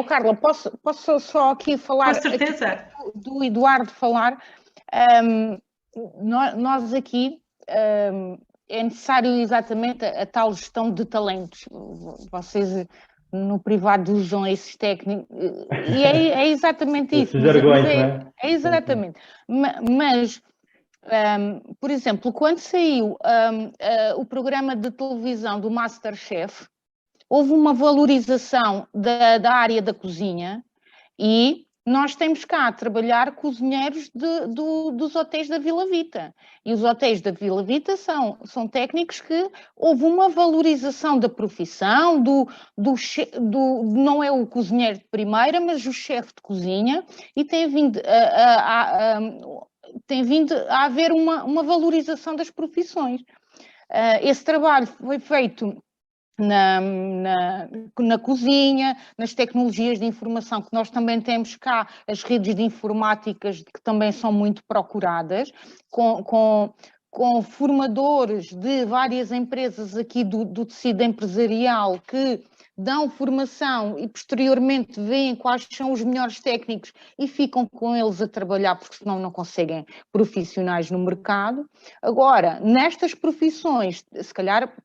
Carla, posso só aqui falar? Com certeza. Aqui do Eduardo falar. Nós aqui é necessário exatamente a tal gestão de talentos. Vocês no privado usam esses técnicos e é exatamente isso. É exatamente. Mas por exemplo, quando saiu o programa de televisão do MasterChef, houve uma valorização da área da cozinha e nós temos cá a trabalhar cozinheiros dos hotéis da Vila Vita. E os hotéis da Vila Vita são técnicos que houve uma valorização da profissão, não é o cozinheiro de primeira, mas o chefe de cozinha, e tem vindo a haver uma valorização das profissões. Esse trabalho foi feito na cozinha, nas tecnologias de informação, que nós também temos cá, as redes de informáticas, que também são muito procuradas, com formadores de várias empresas aqui do tecido empresarial que dão formação e posteriormente veem quais são os melhores técnicos e ficam com eles a trabalhar, porque senão não conseguem profissionais no mercado. Agora, nestas profissões, se calhar,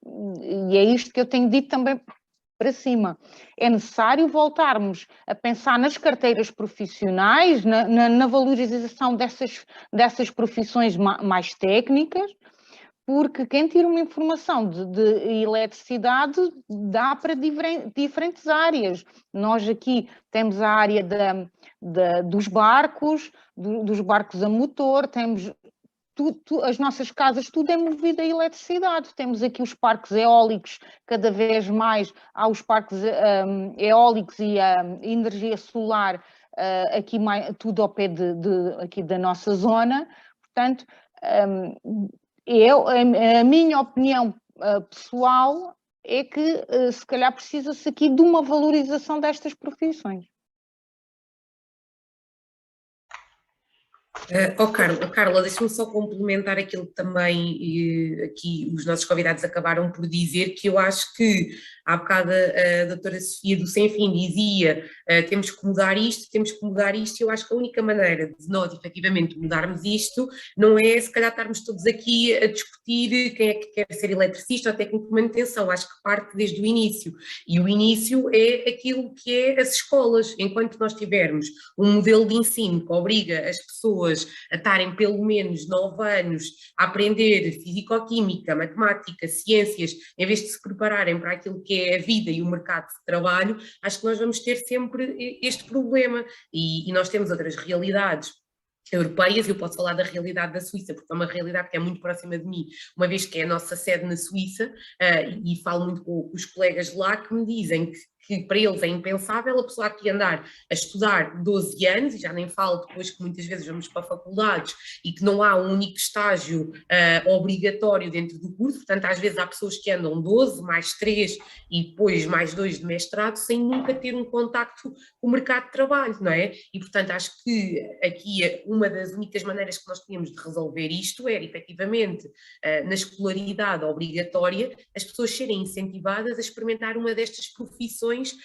e é isto que eu tenho dito também para cima, é necessário voltarmos a pensar nas carteiras profissionais, na valorização dessas profissões mais técnicas, porque quem tira uma informação de eletricidade dá para diferentes áreas. Nós aqui temos a área dos barcos, dos barcos a motor, temos as nossas casas, tudo é movido a eletricidade. Temos aqui os parques eólicos, cada vez mais há os parques eólicos e a energia solar aqui tudo ao pé aqui da nossa zona. Portanto, a minha opinião pessoal é que se calhar precisa-se aqui de uma valorização destas profissões. Carla, deixa-me só complementar aquilo que também aqui os nossos convidados acabaram por dizer, que eu acho que há bocado a doutora Sofia do Sem Fim dizia temos que mudar isto, e eu acho que a única maneira de nós efetivamente mudarmos isto não é se calhar estarmos todos aqui a discutir quem é que quer ser eletricista ou técnico de manutenção, acho que parte desde o início, e o início é aquilo que é as escolas. Enquanto nós tivermos um modelo de ensino que obriga as pessoas a estarem pelo menos 9 anos a aprender físico-química, matemática, ciências, em vez de se prepararem para aquilo que é a vida e o mercado de trabalho, acho que nós vamos ter sempre este problema, e nós temos outras realidades europeias. Eu posso falar da realidade da Suíça, porque é uma realidade que é muito próxima de mim, uma vez que é a nossa sede na Suíça, e falo muito com os colegas de lá que me dizem que para eles é impensável a pessoa aqui andar a estudar 12 anos, e já nem falo depois que muitas vezes vamos para faculdades e que não há um único estágio obrigatório dentro do curso. Portanto, às vezes há pessoas que andam 12, mais 3 e depois mais 2 de mestrado, sem nunca ter um contacto com o mercado de trabalho, não é? E, portanto, acho que aqui uma das únicas maneiras que nós tínhamos de resolver isto era, efetivamente, na escolaridade obrigatória, as pessoas serem incentivadas a experimentar uma destas profissões formações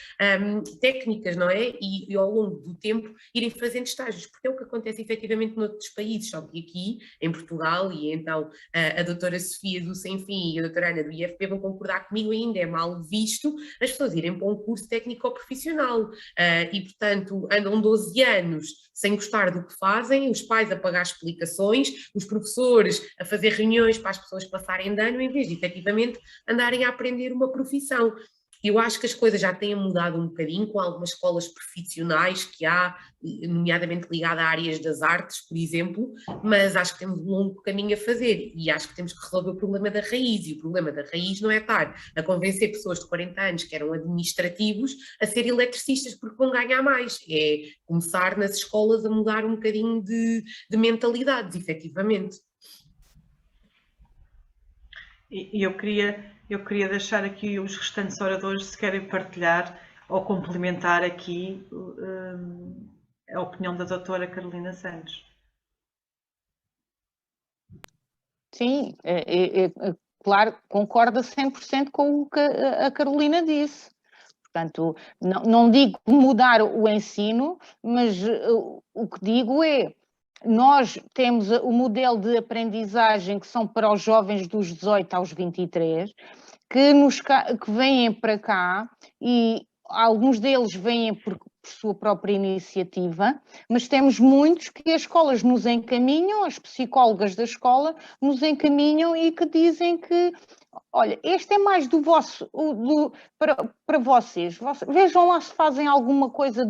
técnicas, não é? E ao longo do tempo irem fazendo estágios, porque é o que acontece efetivamente noutros países, só que aqui, em Portugal, e então a doutora Sofia do Sem Fim e a doutora Ana do IFP vão concordar comigo, ainda é mal visto as pessoas irem para um curso técnico-profissional e, portanto, andam 12 anos sem gostar do que fazem, os pais a pagar explicações, os professores a fazer reuniões para as pessoas passarem de ano, em vez de efetivamente andarem a aprender uma profissão. Eu acho que as coisas já têm mudado um bocadinho com algumas escolas profissionais que há, nomeadamente ligada a áreas das artes, por exemplo, mas acho que temos um longo caminho a fazer e acho que temos que resolver o problema da raiz, e o problema da raiz não é estar a convencer pessoas de 40 anos que eram administrativos a ser eletricistas porque vão ganhar mais, é começar nas escolas a mudar um bocadinho de mentalidades, efetivamente. E eu queria deixar aqui os restantes oradores, se querem partilhar ou complementar aqui a opinião da doutora Carolina Santos. Sim, claro, concordo 100% com o que a Carolina disse. Portanto, não digo mudar o ensino, mas o que digo é, nós temos o modelo de aprendizagem que são para os jovens dos 18 aos 23, que vêm para cá e alguns deles vêm por sua própria iniciativa, mas temos muitos que as escolas nos encaminham, as psicólogas da escola nos encaminham e que dizem que, olha, este é mais para vocês. Vejam lá se fazem alguma coisa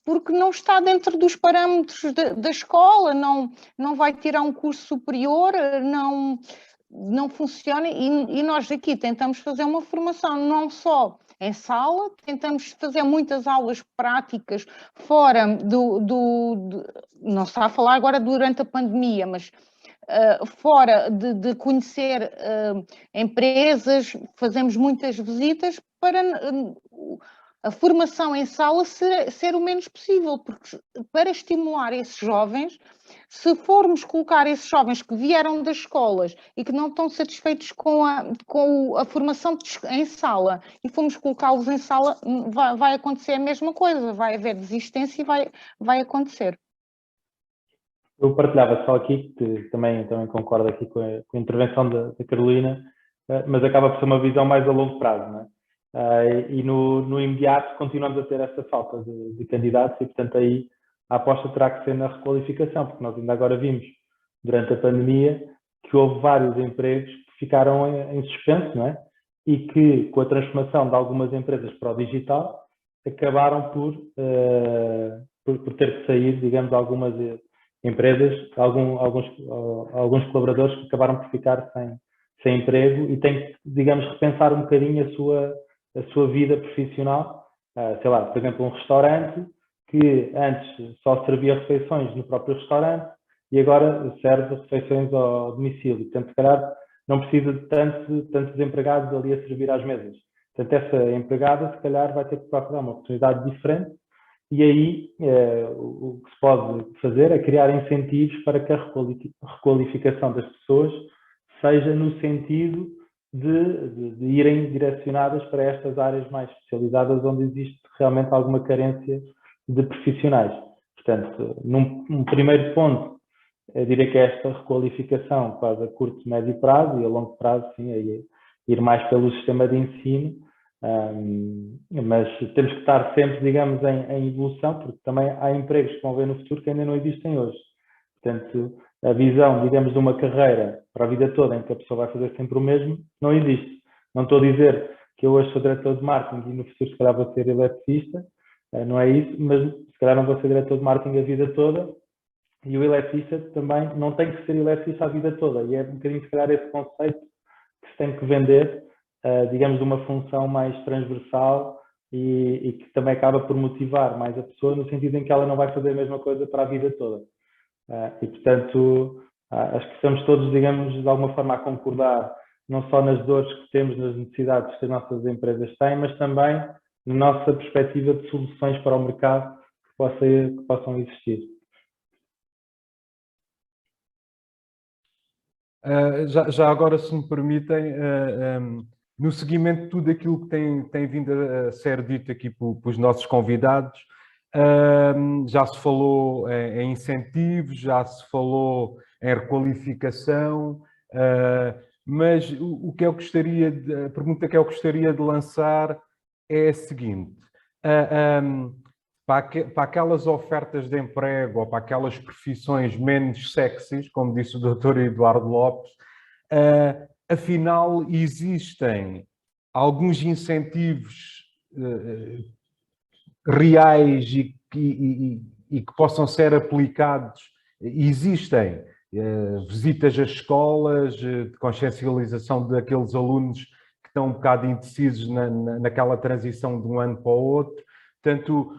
porque não está dentro dos parâmetros da escola, não vai tirar um curso superior, não funciona, e nós aqui tentamos fazer uma formação não só em sala, tentamos fazer muitas aulas práticas fora não se está a falar agora durante a pandemia, mas fora de conhecer empresas, fazemos muitas visitas para a formação em sala ser o menos possível, porque para estimular esses jovens, se formos colocar esses jovens que vieram das escolas e que não estão satisfeitos com a formação em sala e formos colocá-los em sala, vai acontecer a mesma coisa, vai haver desistência e vai acontecer. Eu partilhava só aqui, que também concordo aqui com a intervenção da Carolina, mas acaba por ser uma visão mais a longo prazo, não é? E no imediato continuamos a ter essa falta de candidatos e, portanto, aí a aposta terá que ser na requalificação, porque nós ainda agora vimos, durante a pandemia, que houve vários empregos que ficaram em suspenso, não é? E que, com a transformação de algumas empresas para o digital, acabaram por ter que sair, digamos, algumas empresas, alguns colaboradores que acabaram por ficar sem emprego e têm que, digamos, repensar um bocadinho a sua vida profissional. Sei lá, por exemplo, um restaurante que antes só servia refeições no próprio restaurante e agora serve refeições ao domicílio. Portanto, se calhar não precisa de tantos empregados ali a servir às mesas. Portanto, essa empregada, se calhar, vai ter que procurar uma oportunidade diferente e aí o que se pode fazer é criar incentivos para que a requalificação das pessoas seja no sentido de irem direcionadas para estas áreas mais especializadas onde existe realmente alguma carência de profissionais. Portanto, num primeiro ponto, eu diria que esta requalificação quase a curto, médio prazo e a longo prazo, sim, é ir mais pelo sistema de ensino, mas temos que estar sempre, digamos, em evolução, porque também há empregos que vão ver no futuro que ainda não existem hoje. Portanto, a visão, digamos, de uma carreira para a vida toda em que a pessoa vai fazer sempre o mesmo, não existe. Não estou a dizer que eu hoje sou diretor de marketing e no futuro se calhar vou ser eletricista, não é isso, mas se calhar não vou ser diretor de marketing a vida toda e o eletricista também não tem que ser eletricista a vida toda e é um bocadinho se calhar esse conceito que se tem que vender, digamos, de uma função mais transversal e que também acaba por motivar mais a pessoa no sentido em que ela não vai fazer a mesma coisa para a vida toda. E, portanto, acho que estamos todos, digamos, de alguma forma a concordar não só nas dores que temos, nas necessidades que as nossas empresas têm, mas também na nossa perspectiva de soluções para o mercado que possam existir. Já agora, se me permitem, no seguimento de tudo aquilo que tem vindo a ser dito aqui pelos nossos convidados, já se falou em incentivos, já se falou em requalificação, mas o que eu gostaria a pergunta que eu gostaria de lançar é a seguinte: para aquelas ofertas de emprego ou para aquelas profissões menos sexys, como disse o Dr. Eduardo Lopes, afinal existem alguns incentivos reais e que possam ser aplicados. Existem visitas às escolas, de consciencialização daqueles alunos que estão um bocado indecisos naquela transição de um ano para o outro. Portanto,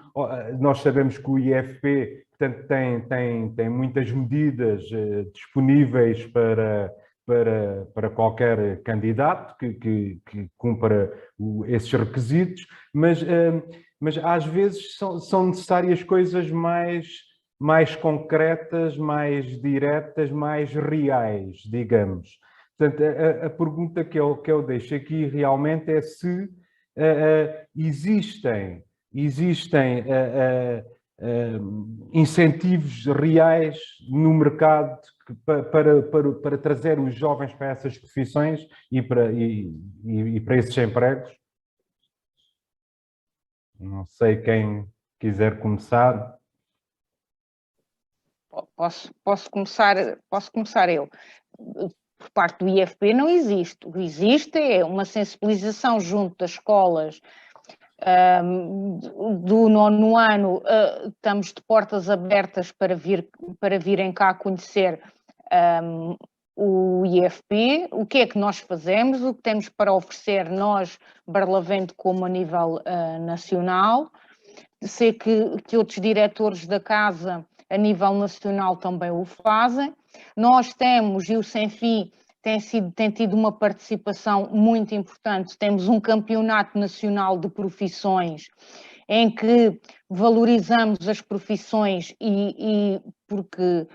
nós sabemos que o IFP, portanto, tem muitas medidas disponíveis para qualquer candidato que cumpra esses requisitos, mas às vezes são necessárias coisas mais concretas, mais diretas, mais reais, digamos. Portanto, a pergunta que eu deixo aqui realmente é se existem incentivos reais no mercado para trazer os jovens para essas profissões e para esses empregos. Não sei quem quiser começar. Posso começar eu. Por parte do IFP não existe. O que existe é uma sensibilização junto das escolas do 9º ano. Estamos de portas abertas para virem cá conhecer o IFP, o que é que nós fazemos, o que temos para oferecer nós, Barlavento, como a nível nacional. Sei que outros diretores da casa a nível nacional também o fazem. Nós temos, e o Sem Fim tem tido uma participação muito importante, temos um campeonato nacional de profissões em que valorizamos as profissões e porque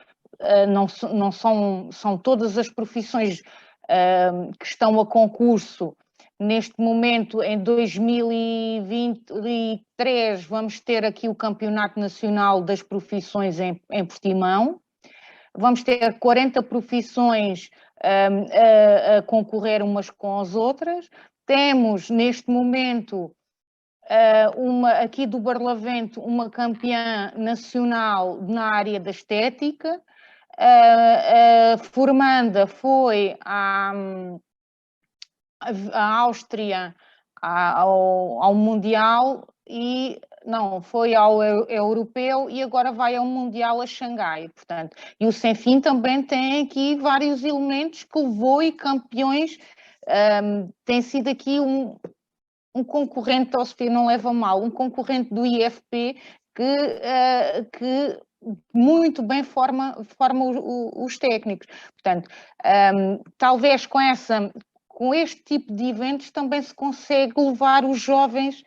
não são todas as profissões que estão a concurso. Neste momento, em 2023, vamos ter aqui o Campeonato Nacional das Profissões em Portimão. Vamos ter 40 profissões a concorrer umas com as outras. Temos, neste momento, aqui do Barlavento, uma campeã nacional na área da estética. A formanda foi à Áustria ao Mundial e não, foi ao Europeu e agora vai ao Mundial a Xangai, portanto. E o Sem Fim também tem aqui vários elementos que levou e campeões, tem sido aqui um concorrente, ou se não leva mal, um concorrente do IFP que muito bem forma os técnicos. Portanto, talvez com este tipo de eventos também se consegue levar os jovens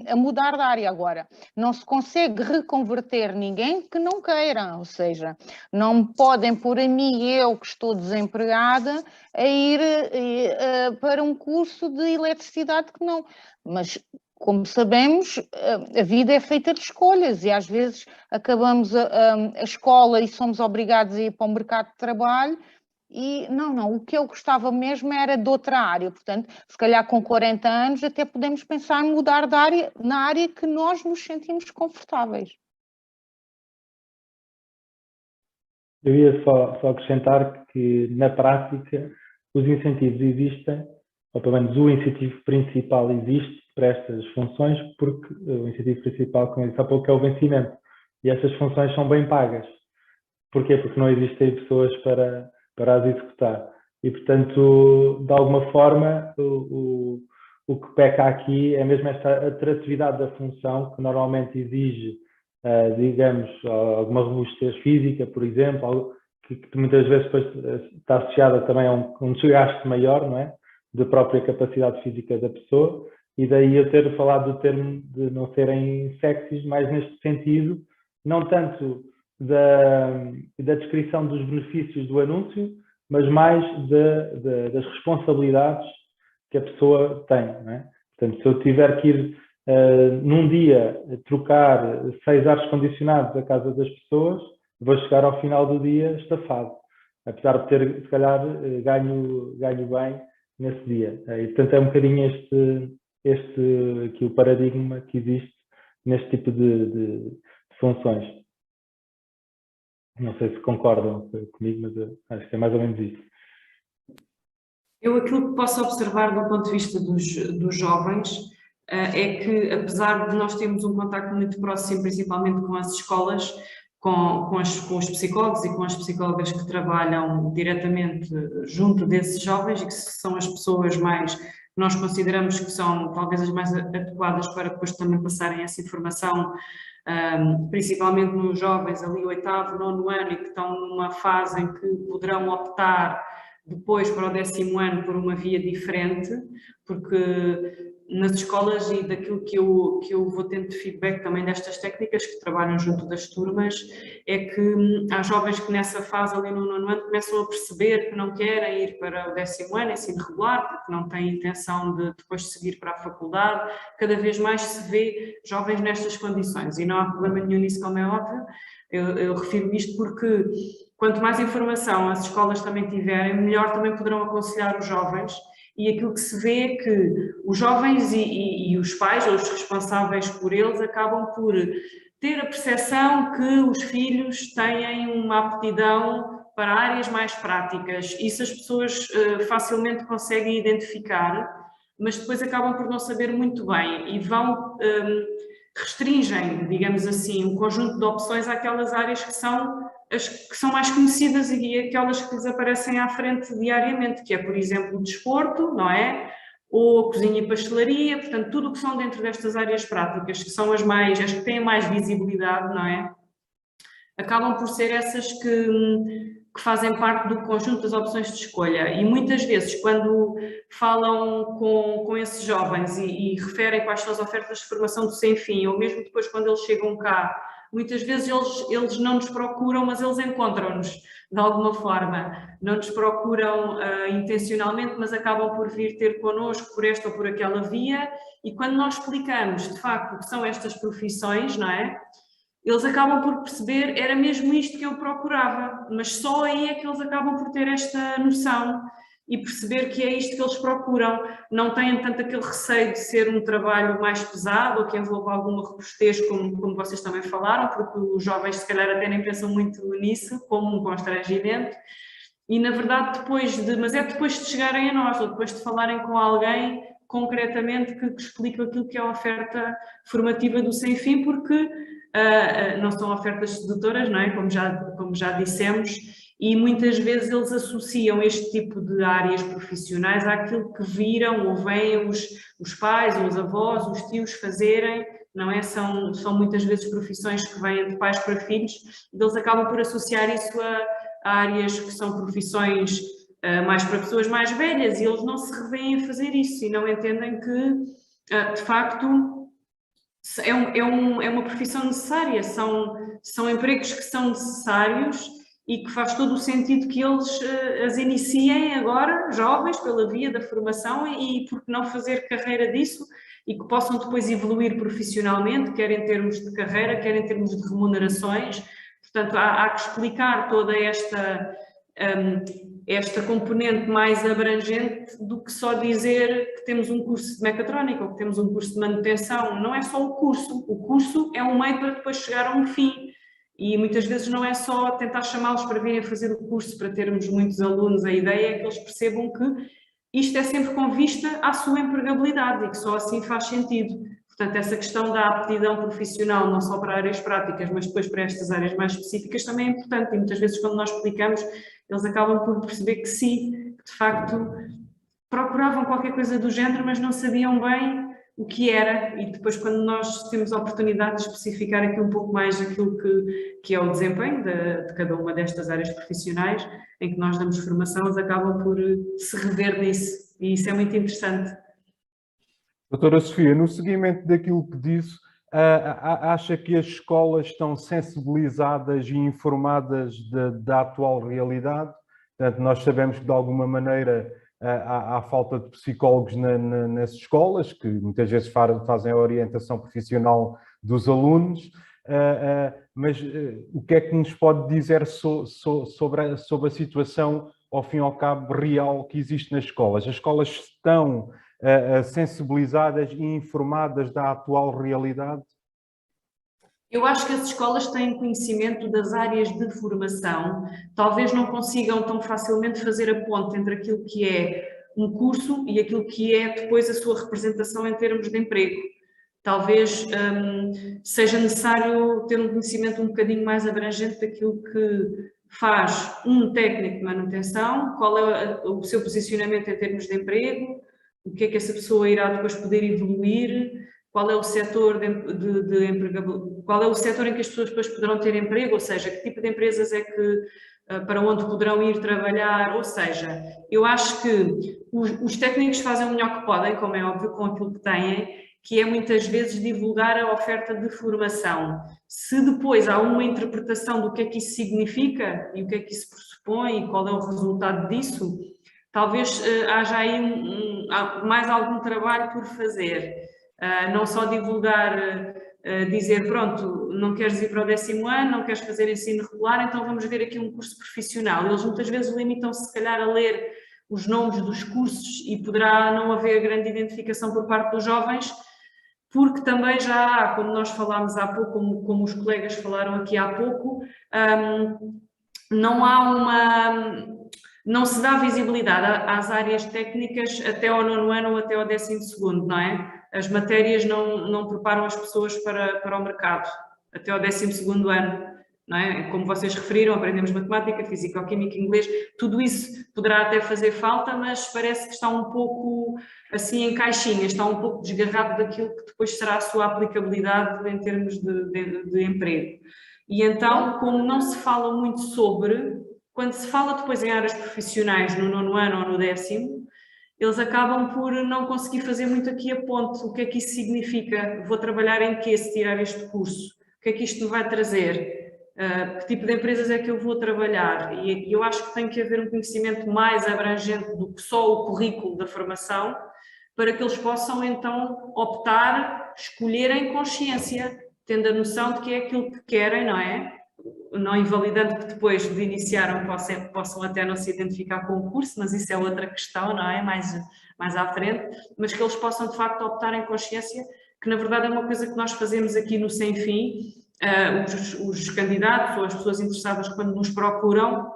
a mudar de área. Agora, não se consegue reconverter ninguém que não queira, ou seja, não podem pôr a mim, eu que estou desempregada, a ir para um curso de eletricidade que não. Mas, como sabemos, a vida é feita de escolhas e às vezes acabamos a escola e somos obrigados a ir para o mercado de trabalho. E não, o que eu gostava mesmo era de outra área, portanto, se calhar com 40 anos até podemos pensar em mudar de área, na área que nós nos sentimos confortáveis. Eu ia só acrescentar que, na prática, os incentivos existem, ou pelo menos o incentivo principal existe para estas funções, porque o incentivo principal, como eu disse há pouco, é o vencimento. E estas funções são bem pagas. Porquê? Porque não existem pessoas para as executar. E, portanto, de alguma forma, o que peca aqui é mesmo esta atratividade da função, que normalmente exige, digamos, alguma robustez física, por exemplo, que muitas vezes depois está associada também a um desgaste maior, não é? Da própria capacidade física da pessoa, e daí eu ter falado do termo de não serem sexys, mais neste sentido, não tanto da descrição dos benefícios do anúncio, mas mais das responsabilidades que a pessoa tem, não é? Portanto, se eu tiver que ir num dia trocar 6 ar-condicionados à casa das pessoas, vou chegar ao final do dia estafado, apesar de ter, se calhar, ganho bem nesse dia. E, portanto, é um bocadinho aqui o paradigma que existe neste tipo de funções. Não sei se concordam comigo, mas acho que é mais ou menos isso. Eu aquilo que posso observar do ponto de vista dos jovens é que, apesar de nós termos um contacto muito próximo, principalmente com as escolas, com os psicólogos e com as psicólogas que trabalham diretamente junto desses jovens e que são as pessoas mais, nós consideramos que são talvez as mais adequadas para depois também passarem essa informação, principalmente nos jovens ali 8º, 9º ano e que estão numa fase em que poderão optar depois para o 10º ano por uma via diferente, porque nas escolas e daquilo que eu vou tendo de feedback também destas técnicas que trabalham junto das turmas, é que há jovens que nessa fase ali no 9º ano começam a perceber que não querem ir para o 10º ano, ensino regular, porque não têm intenção de depois seguir para a faculdade. Cada vez mais se vê jovens nestas condições e não há problema nenhum nisso, como é óbvio. Eu refiro isto porque quanto mais informação as escolas também tiverem, melhor também poderão aconselhar os jovens. E aquilo que se vê é que os jovens e os pais, ou os responsáveis por eles, acabam por ter a percepção que os filhos têm uma aptidão para áreas mais práticas. Isso as pessoas facilmente conseguem identificar, mas depois acabam por não saber muito bem e vão restringem, digamos assim, um conjunto de opções àquelas áreas que são as que são mais conhecidas e aquelas que lhes aparecem à frente diariamente, que é, por exemplo, o desporto, não é? Ou a cozinha e pastelaria, portanto, tudo o que são dentro destas áreas práticas, que são as que têm mais visibilidade, não é? Acabam por ser essas que fazem parte do conjunto das opções de escolha. E muitas vezes, quando falam com esses jovens e referem quais são as ofertas de formação do sem fim, ou mesmo depois quando eles chegam cá, muitas vezes eles não nos procuram, mas eles encontram-nos de alguma forma. Não nos procuram intencionalmente, mas acabam por vir ter connosco por esta ou por aquela via. E quando nós explicamos, de facto, o que são estas profissões, não é? Eles acabam por perceber, era mesmo isto que eu procurava, mas só aí é que eles acabam por ter esta noção e perceber que é isto que eles procuram. Não têm tanto aquele receio de ser um trabalho mais pesado ou que envolva alguma robustez, como vocês também falaram, porque os jovens se calhar até nem pensam muito nisso, como um constrangimento. E na verdade mas é depois de chegarem a nós, ou depois de falarem com alguém concretamente que explica aquilo que é a oferta formativa do Sem Fim, porque não são ofertas sedutoras, não é? Como já dissemos, e muitas vezes eles associam este tipo de áreas profissionais àquilo que viram ou veem os pais ou os avós, os tios fazerem, não é? São muitas vezes profissões que vêm de pais para filhos e eles acabam por associar isso a áreas que são profissões mais para pessoas mais velhas e eles não se revêem a fazer isso e não entendem que, de facto, é uma profissão necessária, são empregos que são necessários e que faz todo o sentido que eles as iniciem agora, jovens, pela via da formação e por que não fazer carreira disso e que possam depois evoluir profissionalmente, quer em termos de carreira, quer em termos de remunerações. Portanto, há que explicar toda esta componente mais abrangente do que só dizer que temos um curso de mecatrónica ou que temos um curso de manutenção. Não é só o curso é um meio para depois chegar a um fim e muitas vezes não é só tentar chamá-los para virem fazer o curso para termos muitos alunos. A ideia é que eles percebam que isto é sempre com vista à sua empregabilidade e que só assim faz sentido. Portanto, essa questão da aptidão profissional, não só para áreas práticas, mas depois para estas áreas mais específicas, também é importante. E muitas vezes, quando nós explicamos, eles acabam por perceber que sim, que de facto procuravam qualquer coisa do género, mas não sabiam bem o que era. E depois, quando nós temos a oportunidade de especificar aqui um pouco mais aquilo que é o desempenho de cada uma destas áreas profissionais, em que nós damos formação, eles acabam por se rever nisso. E isso é muito interessante. Doutora Sofia, no seguimento daquilo que disse, acha que as escolas estão sensibilizadas e informadas da atual realidade? Portanto, nós sabemos que de alguma maneira à falta de psicólogos nas escolas, que muitas vezes fazem a orientação profissional dos alunos, mas o que é que nos pode dizer sobre a situação, ao fim e ao cabo, real que existe nas escolas? As escolas estão sensibilizadas e informadas da atual realidade? Eu acho que as escolas têm conhecimento das áreas de formação, talvez não consigam tão facilmente fazer a ponte entre aquilo que é um curso e aquilo que é depois a sua representação em termos de emprego. Talvez seja necessário ter um conhecimento um bocadinho mais abrangente daquilo que faz um técnico de manutenção, qual é o seu posicionamento em termos de emprego, o que é que essa pessoa irá depois poder evoluir, qual é o setor de empregabilidade, qual é o setor em que as pessoas depois poderão ter emprego, ou seja, que tipo de empresas é que, para onde poderão ir trabalhar, ou seja, eu acho que os técnicos fazem o melhor que podem, como é óbvio, com aquilo que têm, que é muitas vezes divulgar a oferta de formação. Se depois há uma interpretação do que é que isso significa e o que é que isso pressupõe e qual é o resultado disso, talvez haja aí mais algum trabalho por fazer. Não só divulgar, dizer, pronto, não queres ir para o 10º ano, não queres fazer ensino regular, então vamos ver aqui um curso profissional. Eles muitas vezes limitam-se, se calhar, a ler os nomes dos cursos e poderá não haver grande identificação por parte dos jovens, porque também já há, como nós falámos há pouco, como os colegas falaram aqui há pouco, não se dá visibilidade às áreas técnicas até ao 9º ano ou até ao 12º, não é? As matérias não preparam as pessoas para o mercado até ao 12º ano, não é? Como vocês referiram, aprendemos matemática, física-química, inglês, tudo isso poderá até fazer falta, mas parece que está um pouco assim em caixinhas, está um pouco desgarrado daquilo que depois será a sua aplicabilidade em termos de emprego. E então, como não se fala muito sobre, quando se fala depois em áreas profissionais no 9º ano ou no 10º, eles acabam por não conseguir fazer muito aqui a ponte. O que é que isso significa? Vou trabalhar em quê se tirar este curso? O que é que isto me vai trazer? Que tipo de empresas é que eu vou trabalhar? E eu acho que tem que haver um conhecimento mais abrangente do que só o currículo da formação, para que eles possam então optar, escolher em consciência, tendo a noção de que é aquilo que querem, não é? Não invalidando que depois de iniciaram possam até não se identificar com o curso, mas isso é outra questão, não é? Mais à frente, mas que eles possam de facto optar em consciência, que na verdade é uma coisa que nós fazemos aqui no Sem Fim, os candidatos ou as pessoas interessadas quando nos procuram,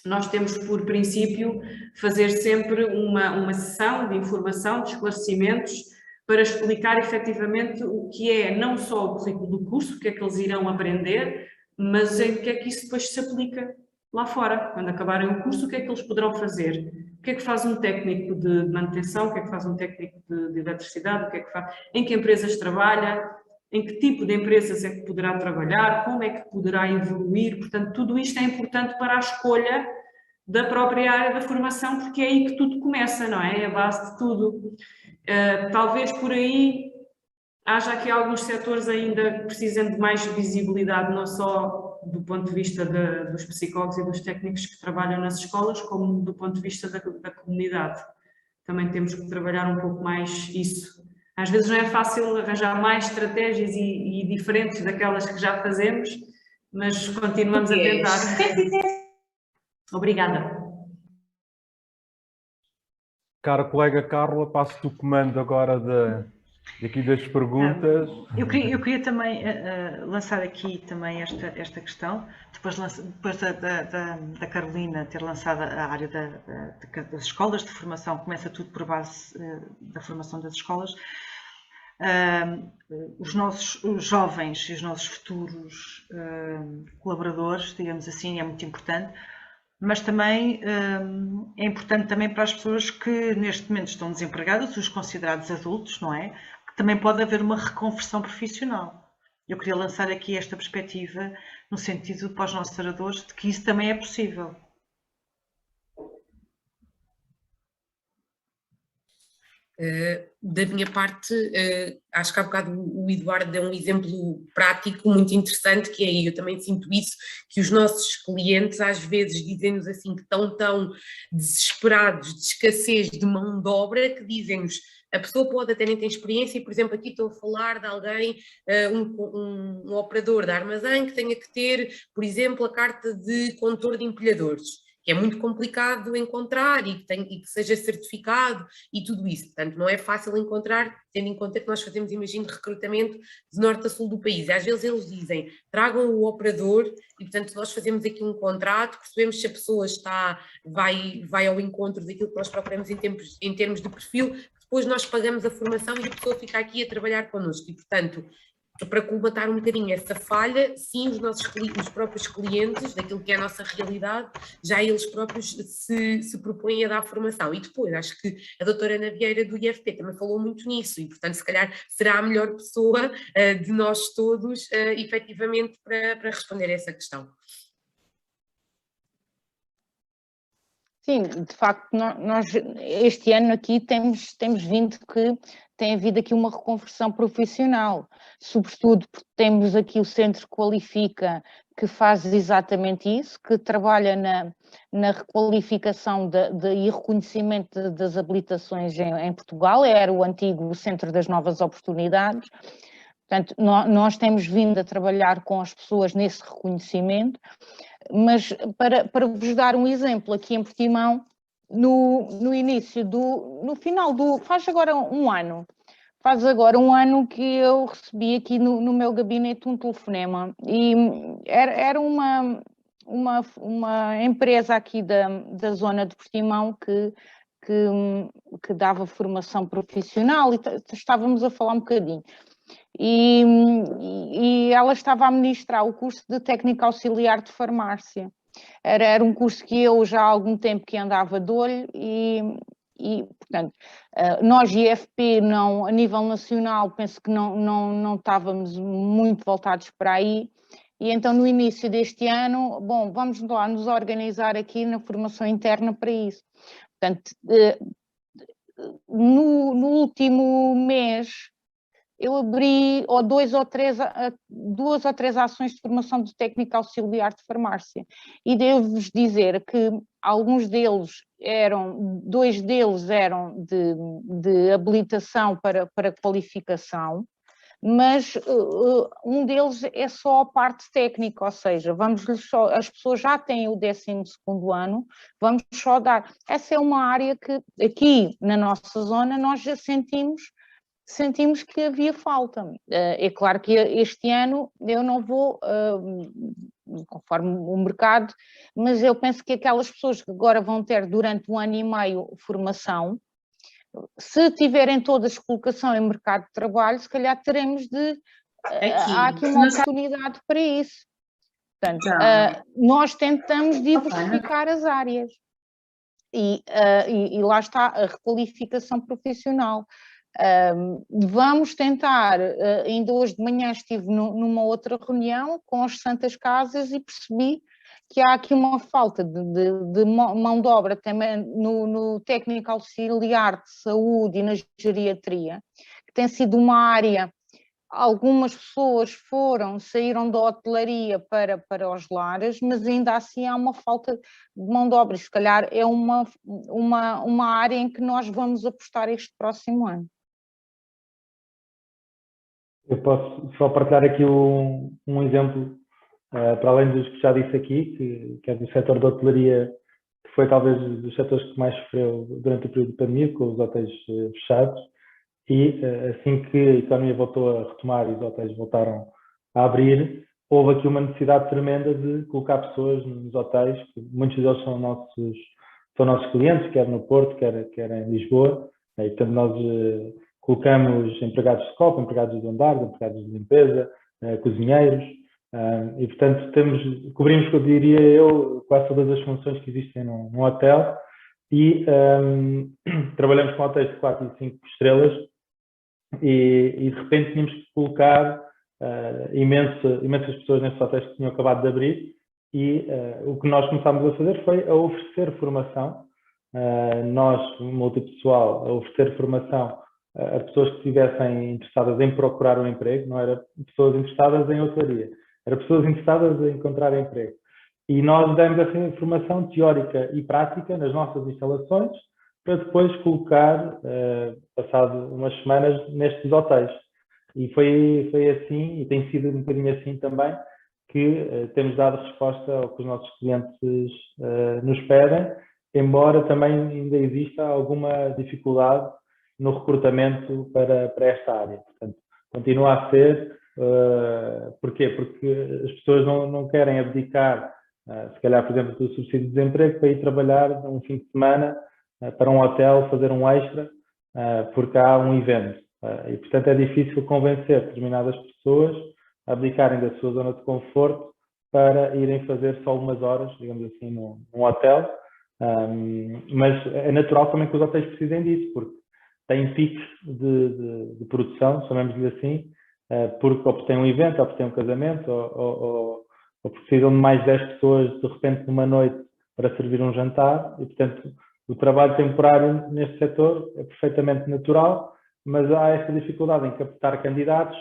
nós temos por princípio fazer sempre uma sessão de informação, de esclarecimentos, para explicar efetivamente o que é não só o currículo do curso, o que é que eles irão aprender, mas em que é que isso depois se aplica lá fora. Quando acabarem o curso, o que é que eles poderão fazer? O que é que faz um técnico de manutenção? O que é que faz um técnico de eletricidade? O que é que faz? Em que empresas trabalha? Em que tipo de empresas é que poderá trabalhar? Como é que poderá evoluir? Portanto, tudo isto é importante para a escolha da própria área da formação, porque é aí que tudo começa, não é? É a base de tudo. Talvez por aí haja aqui alguns setores ainda que precisam de mais visibilidade, não só do ponto de vista dos psicólogos e dos técnicos que trabalham nas escolas, como do ponto de vista da comunidade. Também temos que trabalhar um pouco mais isso. Às vezes não é fácil arranjar mais estratégias e diferentes daquelas que já fazemos, mas continuamos a tentar. Obrigada. Cara colega Carla, passo-te o comando agora daqui das perguntas. Eu queria também lançar aqui também esta questão, depois da Carolina ter lançado a área das escolas de formação, começa tudo por base da formação das escolas. Os nossos jovens e os nossos futuros colaboradores, digamos assim, é muito importante, mas também é importante também para as pessoas que neste momento estão desempregadas, os considerados adultos, não é? Que também pode haver uma reconversão profissional. Eu queria lançar aqui esta perspectiva no sentido para os nossos oradores de que isso também é possível. Da minha parte, acho que há bocado o Eduardo deu um exemplo prático muito interessante, que é, eu também sinto isso, que os nossos clientes às vezes dizem-nos assim que estão tão desesperados de escassez de mão de obra, que dizem-nos, a pessoa pode até nem ter experiência, e por exemplo aqui estou a falar de alguém, um operador de armazém que tenha que ter, por exemplo, a carta de condutor de empilhadores, que é muito complicado encontrar e que seja certificado e tudo isso. Portanto, não é fácil encontrar, tendo em conta que nós fazemos, imagino, recrutamento de norte a sul do país. Às vezes eles dizem, tragam o operador e, portanto, nós fazemos aqui um contrato, percebemos se a pessoa vai ao encontro daquilo que nós procuramos em termos de perfil, depois nós pagamos a formação e a pessoa fica aqui a trabalhar connosco. E, portanto, para colmatar um bocadinho essa falha, sim, os próprios clientes, daquilo que é a nossa realidade, já eles próprios se propõem a dar formação. E depois, acho que a doutora Ana Vieira do IFP também falou muito nisso, e portanto, se calhar será a melhor pessoa de nós todos, efetivamente, para responder a essa questão. Sim, de facto, nós este ano aqui temos vindo que tem havido aqui uma reconversão profissional, sobretudo porque temos aqui o Centro Qualifica, que faz exatamente isso, que trabalha na requalificação e reconhecimento das habilitações em Portugal, era o antigo Centro das Novas Oportunidades. Portanto, nós temos vindo a trabalhar com as pessoas nesse reconhecimento, mas para vos dar um exemplo, aqui em Portimão, no final faz agora um ano que eu recebi aqui no meu gabinete um telefonema, e era uma empresa aqui da zona de Portimão que dava formação profissional, e estávamos a falar um bocadinho. E ela estava a ministrar o curso de técnica auxiliar de farmácia. Era um curso que eu já há algum tempo que andava de olho e portanto, nós IFP a nível nacional penso que não estávamos muito voltados para aí, e então no início deste ano, bom, vamos lá nos organizar aqui na formação interna para isso. Portanto, no último mês eu abri duas ou três ações de formação de técnica auxiliar de farmácia, e devo-vos dizer que dois deles eram de habilitação para qualificação, mas um deles é só a parte técnica, ou seja, as pessoas já têm o 12º ano, vamos só dar. Essa é uma área que aqui na nossa zona nós já sentimos que havia falta. É claro que este ano eu não vou, conforme o mercado, mas eu penso que aquelas pessoas que agora vão ter durante 1 ano e meio formação, se tiverem todas colocação em mercado de trabalho, se calhar teremos há aqui uma oportunidade para isso. Portanto, nós tentamos diversificar as áreas e lá está a requalificação profissional. Vamos tentar, ainda hoje de manhã estive numa outra reunião com as Santas Casas e percebi que há aqui uma falta de mão de obra também no técnico auxiliar de saúde e na geriatria, que tem sido uma área, algumas pessoas saíram da hotelaria para os lares, mas ainda assim há uma falta de mão de obra, se calhar é uma área em que nós vamos apostar este próximo ano. Eu posso só partilhar aqui um exemplo, para além dos que já disse aqui, que é do setor da hotelaria, que foi talvez dos setores que mais sofreu durante o período de pandemia, com os hotéis fechados, e assim que a economia voltou a retomar e os hotéis voltaram a abrir, houve aqui uma necessidade tremenda de colocar pessoas nos hotéis, que muitos deles são nossos clientes, quer no Porto, quer em Lisboa, e portanto nós colocamos empregados de copa, empregados de andar, empregados de limpeza, cozinheiros, e portanto cobrimos, eu diria eu, quase todas as funções que existem num hotel, e trabalhamos com hotéis de 4 e 5 estrelas, e de repente tínhamos que colocar imensas pessoas nesses hotéis que tinham acabado de abrir, e o que nós começámos a fazer foi a oferecer formação nós, multipessoal, a oferecer formação a pessoas que estivessem interessadas em procurar um emprego, não era pessoas interessadas em hotelaria, era pessoas interessadas em encontrar emprego. E nós demos essa formação teórica e prática nas nossas instalações para depois colocar, passado umas semanas, nestes hotéis. E foi assim, e tem sido um bocadinho assim também, que temos dado resposta ao que os nossos clientes nos pedem, embora também ainda exista alguma dificuldade no recrutamento para esta área. Portanto, continua a ser. Porquê? Porque as pessoas não querem abdicar, se calhar, por exemplo, do subsídio de desemprego para ir trabalhar um fim de semana para um hotel, fazer um extra, porque há um evento. E, portanto, é difícil convencer determinadas pessoas a abdicarem da sua zona de conforto para irem fazer só umas horas, digamos assim, num hotel. Mas é natural também que os hotéis precisem disso, porque têm picos de produção, chamemos-lhe assim, porque ou porque têm um evento, ou porque têm um casamento, ou precisam de mais 10 pessoas de repente numa noite para servir um jantar, e portanto o trabalho temporário neste setor é perfeitamente natural, mas há esta dificuldade em captar candidatos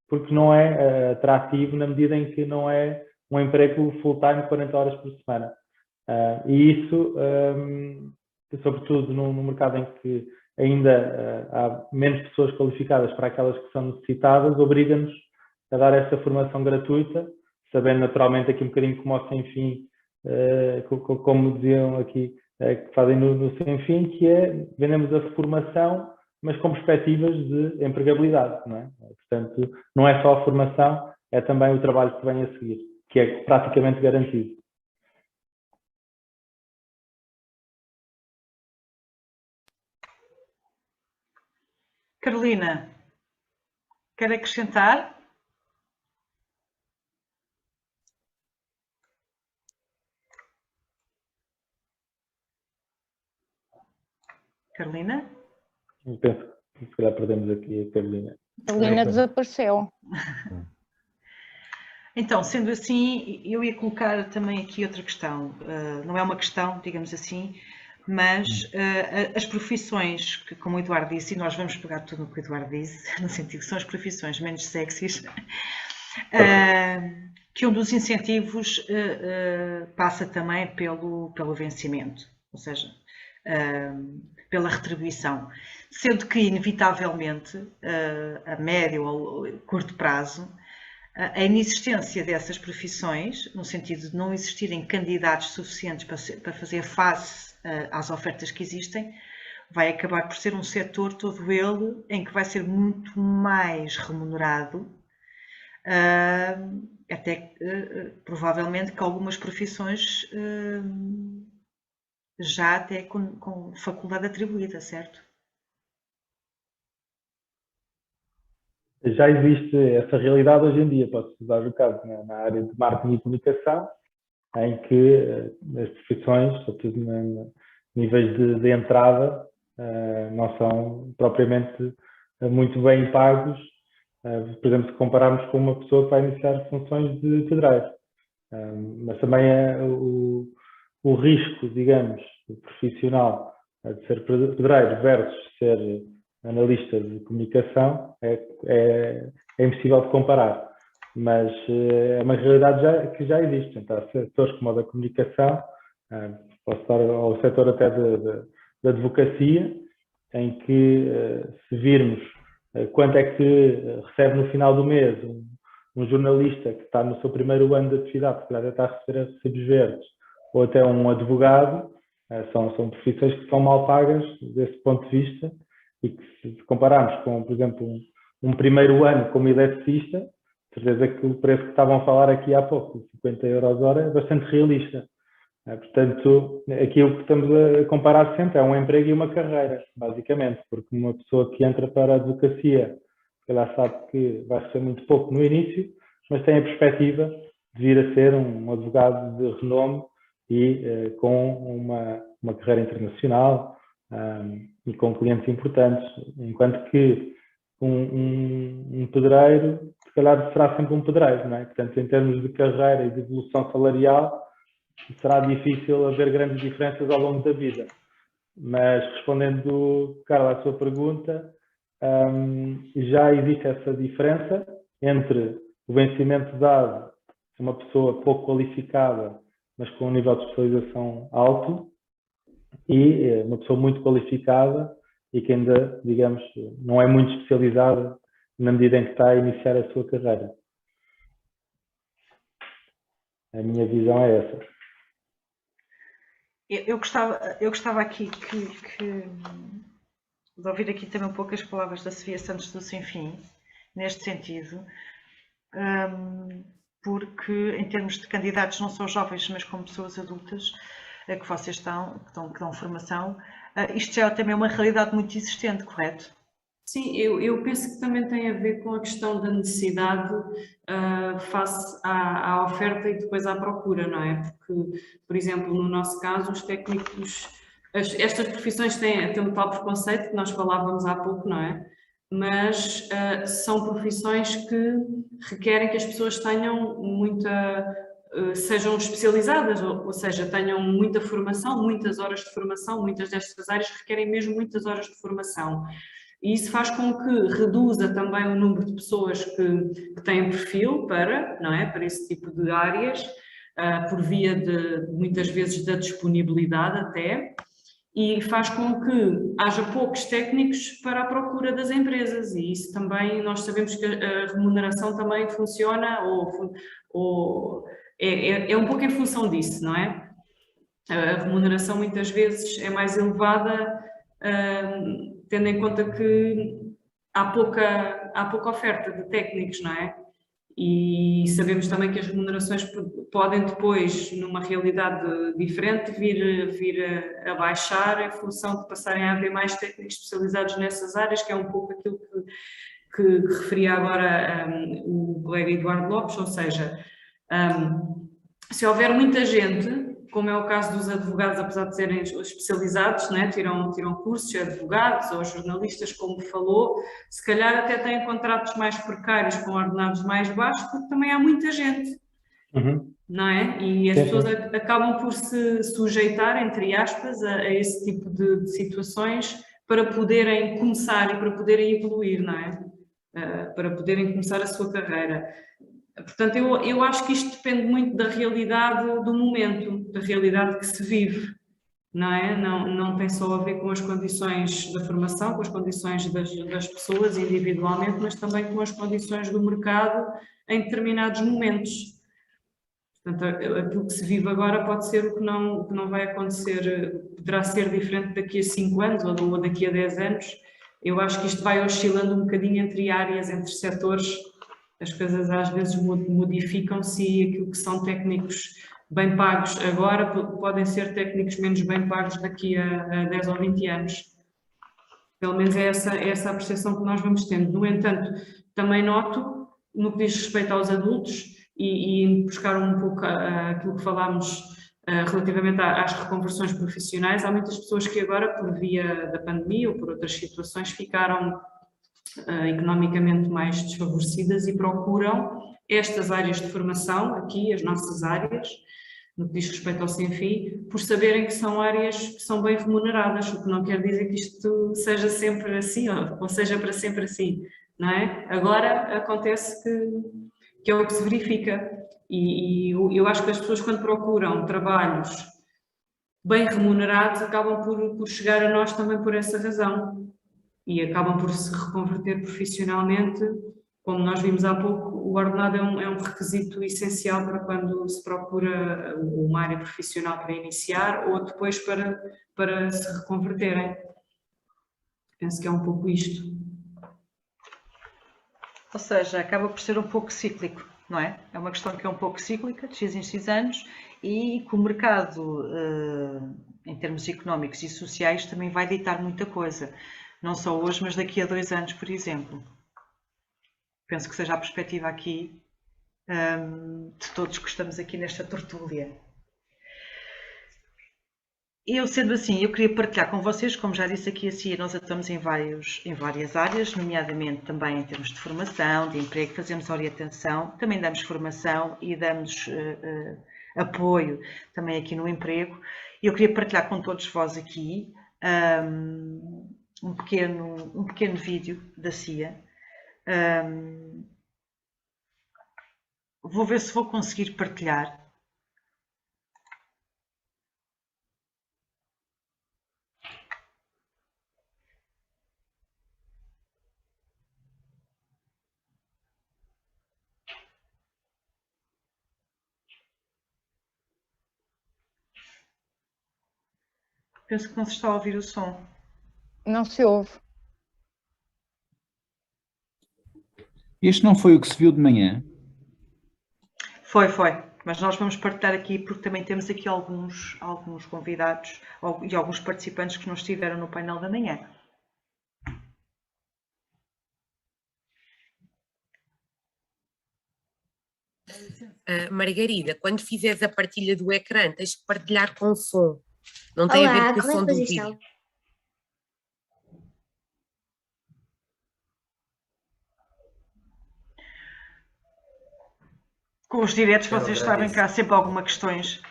porque não é atrativo na medida em que não é um emprego full-time 40 horas por semana. E isso, sobretudo no mercado em que ainda há menos pessoas qualificadas para aquelas que são necessitadas, obriga-nos a dar essa formação gratuita, sabendo naturalmente aqui um bocadinho como ao Sem Fim, como diziam aqui, que fazem no Sem Fim, que é, vendemos a formação, mas com perspectivas de empregabilidade, não é? Portanto, não é só a formação, é também o trabalho que vem a seguir, que é praticamente garantido. Carolina, quer acrescentar? Carolina? Eu penso que se calhar perdemos aqui a Carolina. A Carolina desapareceu. Então, sendo assim, eu ia colocar também aqui outra questão. Não é uma questão, digamos assim, mas as profissões que, como o Eduardo disse, e nós vamos pegar tudo no que o Eduardo disse, no sentido que são as profissões menos sexys, que um dos incentivos passa também pelo vencimento, ou seja, pela retribuição, sendo que, inevitavelmente, a médio ou curto prazo, a inexistência dessas profissões, no sentido de não existirem candidatos suficientes para fazer face às ofertas que existem, vai acabar por ser um setor todo ele em que vai ser muito mais remunerado, até provavelmente que algumas profissões já até com faculdade atribuída, certo? Já existe essa realidade hoje em dia, posso dar o caso na área de marketing e comunicação, em que as profissões, sobretudo níveis de entrada, não são propriamente muito bem pagos, por exemplo, se compararmos com uma pessoa que vai iniciar funções de pedreiro. Mas também o risco, digamos, profissional de ser pedreiro versus ser analista de comunicação é impossível de comparar, mas é uma realidade que já existe. Então, há setores como a da comunicação, posso estar ao setor até da advocacia, em que se virmos quanto é que recebe no final do mês um jornalista que está no seu primeiro ano de atividade, que já está a receber recibos verdes, ou até um advogado, são profissões que são mal pagas desse ponto de vista, e que se compararmos com, por exemplo, um primeiro ano como eletricista, certeza que o preço que estavam a falar aqui há pouco, 50 euros hora, é bastante realista. Portanto, aquilo que estamos a comparar sempre é um emprego e uma carreira, basicamente, porque uma pessoa que entra para a advocacia, ela sabe que vai receber muito pouco no início, mas tem a perspectiva de vir a ser um advogado de renome e com uma carreira internacional, e com clientes importantes, enquanto que um pedreiro, se calhar será sempre um pedreiro, não é? Portanto, em termos de carreira e de evolução salarial, será difícil haver grandes diferenças ao longo da vida. Mas respondendo, Carla, à sua pergunta, já existe essa diferença entre o vencimento dado a uma pessoa pouco qualificada, mas com um nível de especialização alto, e uma pessoa muito qualificada e que ainda, digamos, não é muito especializada na medida em que está a iniciar a sua carreira. A minha visão é essa. Eu gostava aqui de ouvir aqui também um pouco as palavras da Sofia Santos do Sem Fim, neste sentido, porque em termos de candidatos não só jovens, mas como pessoas adultas, que vocês que dão formação, isto já é também uma realidade muito existente, correto? Sim, eu penso que também tem a ver com a questão da necessidade face à oferta e depois à procura, não é? Porque, por exemplo, no nosso caso, os técnicos, estas profissões têm um tal preconceito que nós falávamos há pouco, não é? Mas são profissões que requerem que as pessoas tenham sejam especializadas, ou seja, tenham muita formação, muitas horas de formação, muitas destas áreas requerem mesmo muitas horas de formação. E isso faz com que reduza também o número de pessoas que têm perfil para esse tipo de áreas, por via de, muitas vezes, da disponibilidade até, e faz com que haja poucos técnicos para a procura das empresas, e isso também, nós sabemos que a remuneração também funciona, ou é um pouco em função disso, não é? A remuneração muitas vezes é mais elevada, tendo em conta que há pouca oferta de técnicos, não é? E sabemos também que as remunerações podem depois, numa realidade diferente, vir a baixar em função de passarem a haver mais técnicos especializados nessas áreas, que é um pouco aquilo que referia agora o colega Eduardo Lopes, ou seja, se houver muita gente, como é o caso dos advogados, apesar de serem especializados, né, tiram cursos de advogados ou jornalistas, como falou, se calhar até têm contratos mais precários com ordenados mais baixos, porque também há muita gente, não é? E as pessoas acabam por se sujeitar, entre aspas, a esse tipo de situações para poderem começar e para poderem evoluir, não é? Para poderem começar a sua carreira. Portanto, eu acho que isto depende muito da realidade do momento, da realidade que se vive, não é? Não tem só a ver com as condições da formação, com as condições das pessoas individualmente, mas também com as condições do mercado em determinados momentos. Portanto, aquilo que se vive agora pode ser o que não vai acontecer, poderá ser diferente daqui a 5 anos ou daqui a 10 anos. Eu acho que isto vai oscilando um bocadinho entre áreas, entre setores. As coisas às vezes modificam-se e aquilo que são técnicos bem pagos agora podem ser técnicos menos bem pagos daqui a 10 ou 20 anos. Pelo menos é essa a percepção que nós vamos tendo. No entanto, também noto, no que diz respeito aos adultos, e buscar um pouco aquilo que falámos relativamente às reconversões profissionais, há muitas pessoas que agora, por via da pandemia ou por outras situações, ficaram economicamente mais desfavorecidas e procuram estas áreas de formação, aqui as nossas áreas, no que diz respeito ao Sem Fim, por saberem que são áreas que são bem remuneradas, o que não quer dizer que isto seja sempre assim, ou seja para sempre assim, não é? Agora acontece que é o que se verifica, e eu acho que as pessoas, quando procuram trabalhos bem remunerados, acabam por chegar a nós também por essa razão. E acabam por se reconverter profissionalmente. Como nós vimos há pouco, o ordenado é um requisito essencial para quando se procura uma área profissional para iniciar ou depois para se reconverterem. Penso que é um pouco isto. Ou seja, acaba por ser um pouco cíclico, não é? É uma questão que é um pouco cíclica, de X em X anos, e que o mercado, em termos económicos e sociais, também vai ditar muita coisa. Não só hoje, mas daqui a 2 anos, por exemplo. Penso que seja a perspectiva aqui de todos que estamos aqui nesta tertúlia. Eu, sendo assim, eu queria partilhar com vocês, como já disse aqui a Cia, nós atuamos em várias áreas, nomeadamente também em termos de formação, de emprego, fazemos orientação, também damos formação e damos apoio também aqui no emprego. Eu queria partilhar com todos vós aqui um pequeno vídeo da CIA. Vou ver se vou conseguir partilhar. Penso que não se está a ouvir o som. Não se ouve. Este não foi o que se viu de manhã? Foi. Mas nós vamos partilhar aqui porque também temos aqui alguns convidados e alguns participantes que não estiveram no painel da manhã. Margarida, quando fizeres a partilha do ecrã, tens que partilhar com som. Não tem a ver com o som do vídeo. Com os diretos vocês sabem que há sempre algumas questões.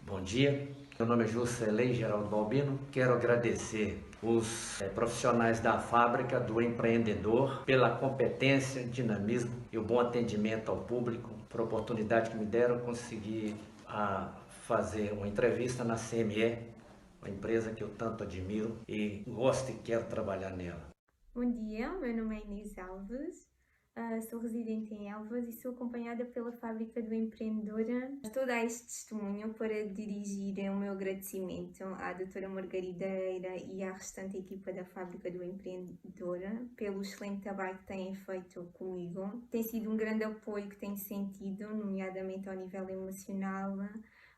Bom dia, meu nome é Juscelei Geraldo Balbino. Quero agradecer os profissionais da fábrica do empreendedor pela competência, dinamismo e o bom atendimento ao público, por a oportunidade que me deram conseguir fazer uma entrevista na CME, uma empresa que eu tanto admiro e gosto e quero trabalhar nela. Bom dia, meu nome é Inês Alves. Sou residente em Elvas e sou acompanhada pela Fábrica do Empreendedor. Estou a dar este testemunho para dirigir o meu agradecimento à doutora Margarida Eira e à restante equipa da Fábrica do Empreendedor pelo excelente trabalho que têm feito comigo. Tem sido um grande apoio que tenho sentido, nomeadamente ao nível emocional,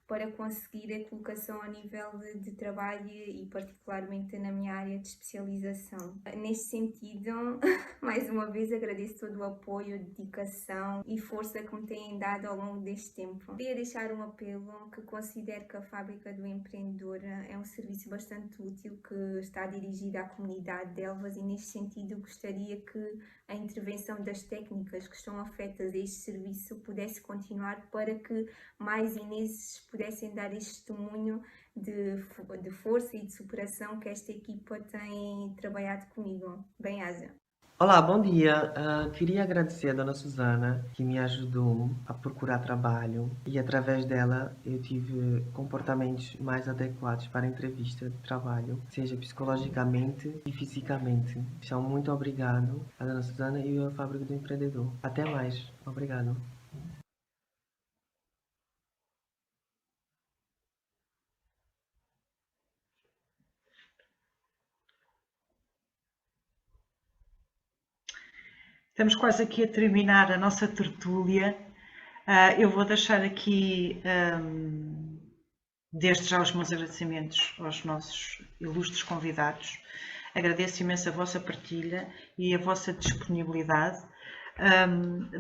para conseguir a colocação ao nível de trabalho e particularmente na minha área de especialização. Neste sentido, mais uma vez agradeço todo o apoio, dedicação e força que me têm dado ao longo deste tempo. Queria deixar um apelo que considero que a Fábrica do Empreendedor é um serviço bastante útil que está dirigido à comunidade de Elvas e neste sentido gostaria que a intervenção das técnicas que estão afetas a este serviço pudesse continuar para que mais Ineses pudessem dar este testemunho de força e de superação que esta equipa tem trabalhado comigo. Bem-aja. Olá, bom dia. Queria agradecer a dona Susana, que me ajudou a procurar trabalho e através dela eu tive comportamentos mais adequados para a entrevista de trabalho, seja psicologicamente e fisicamente. Então, muito obrigado a dona Susana e a Fábrica do Empreendedor. Até mais. Obrigado. Estamos quase aqui a terminar a nossa tertúlia. Eu vou deixar aqui, desde já, os meus agradecimentos aos nossos ilustres convidados. Agradeço imenso a vossa partilha e a vossa disponibilidade.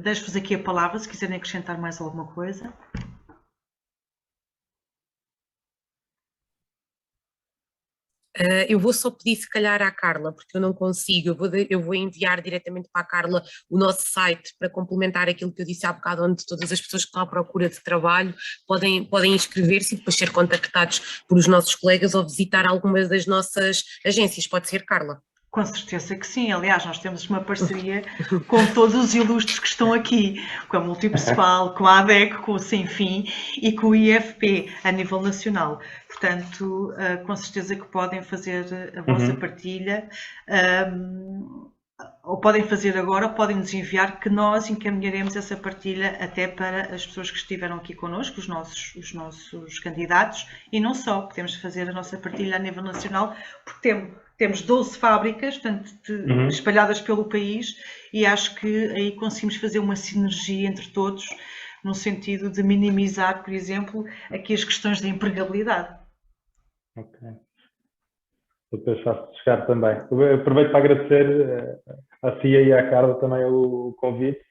Deixo-vos aqui a palavra, se quiserem acrescentar mais alguma coisa. Eu vou só pedir, se calhar, à Carla, porque eu não consigo, eu vou enviar diretamente para a Carla o nosso site para complementar aquilo que eu disse há bocado, onde todas as pessoas que estão à procura de trabalho podem inscrever-se e depois ser contactados por os nossos colegas ou visitar algumas das nossas agências. Pode ser, Carla? Com certeza que sim. Aliás, nós temos uma parceria com todos os ilustres que estão aqui, com a Multipessoal, com a ADEC, com o Sem Fim e com o IFP a nível nacional. Portanto, com certeza que podem fazer a vossa partilha, ou podem fazer agora, ou podem nos enviar, que nós encaminharemos essa partilha até para as pessoas que estiveram aqui connosco, os nossos candidatos, e não só, podemos fazer a nossa partilha a nível nacional, porque temos 12 fábricas, portanto, espalhadas pelo país, e acho que aí conseguimos fazer uma sinergia entre todos, no sentido de minimizar, por exemplo, aqui as questões da empregabilidade. Ok. Depois faço chegar também. Eu aproveito para agradecer à CIA e à Carla também o convite.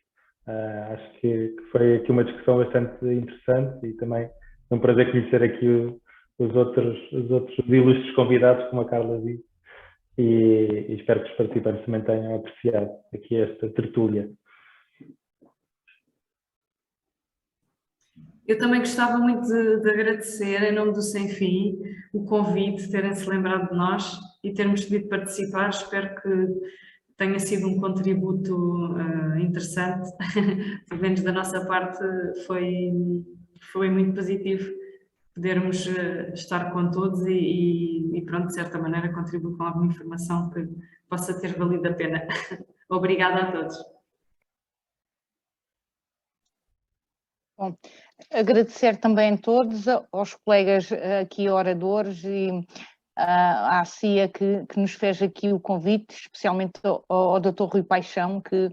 Acho que foi aqui uma discussão bastante interessante e também é um prazer conhecer aqui os outros ilustres convidados, como a Carla disse. E espero que os participantes também tenham apreciado aqui esta tertúlia. Eu também gostava muito de agradecer, em nome do Sem Fim, o convite, terem-se lembrado de nós e termos podido participar. Espero que tenha sido um contributo interessante, pelo menos da nossa parte foi muito positivo podermos estar com todos e pronto, de certa maneira contribuir com alguma informação que possa ter valido a pena. Obrigada a todos. Bom, agradecer também a todos, aos colegas aqui oradores e à CIA que nos fez aqui o convite, especialmente ao Dr. Rui Paixão, que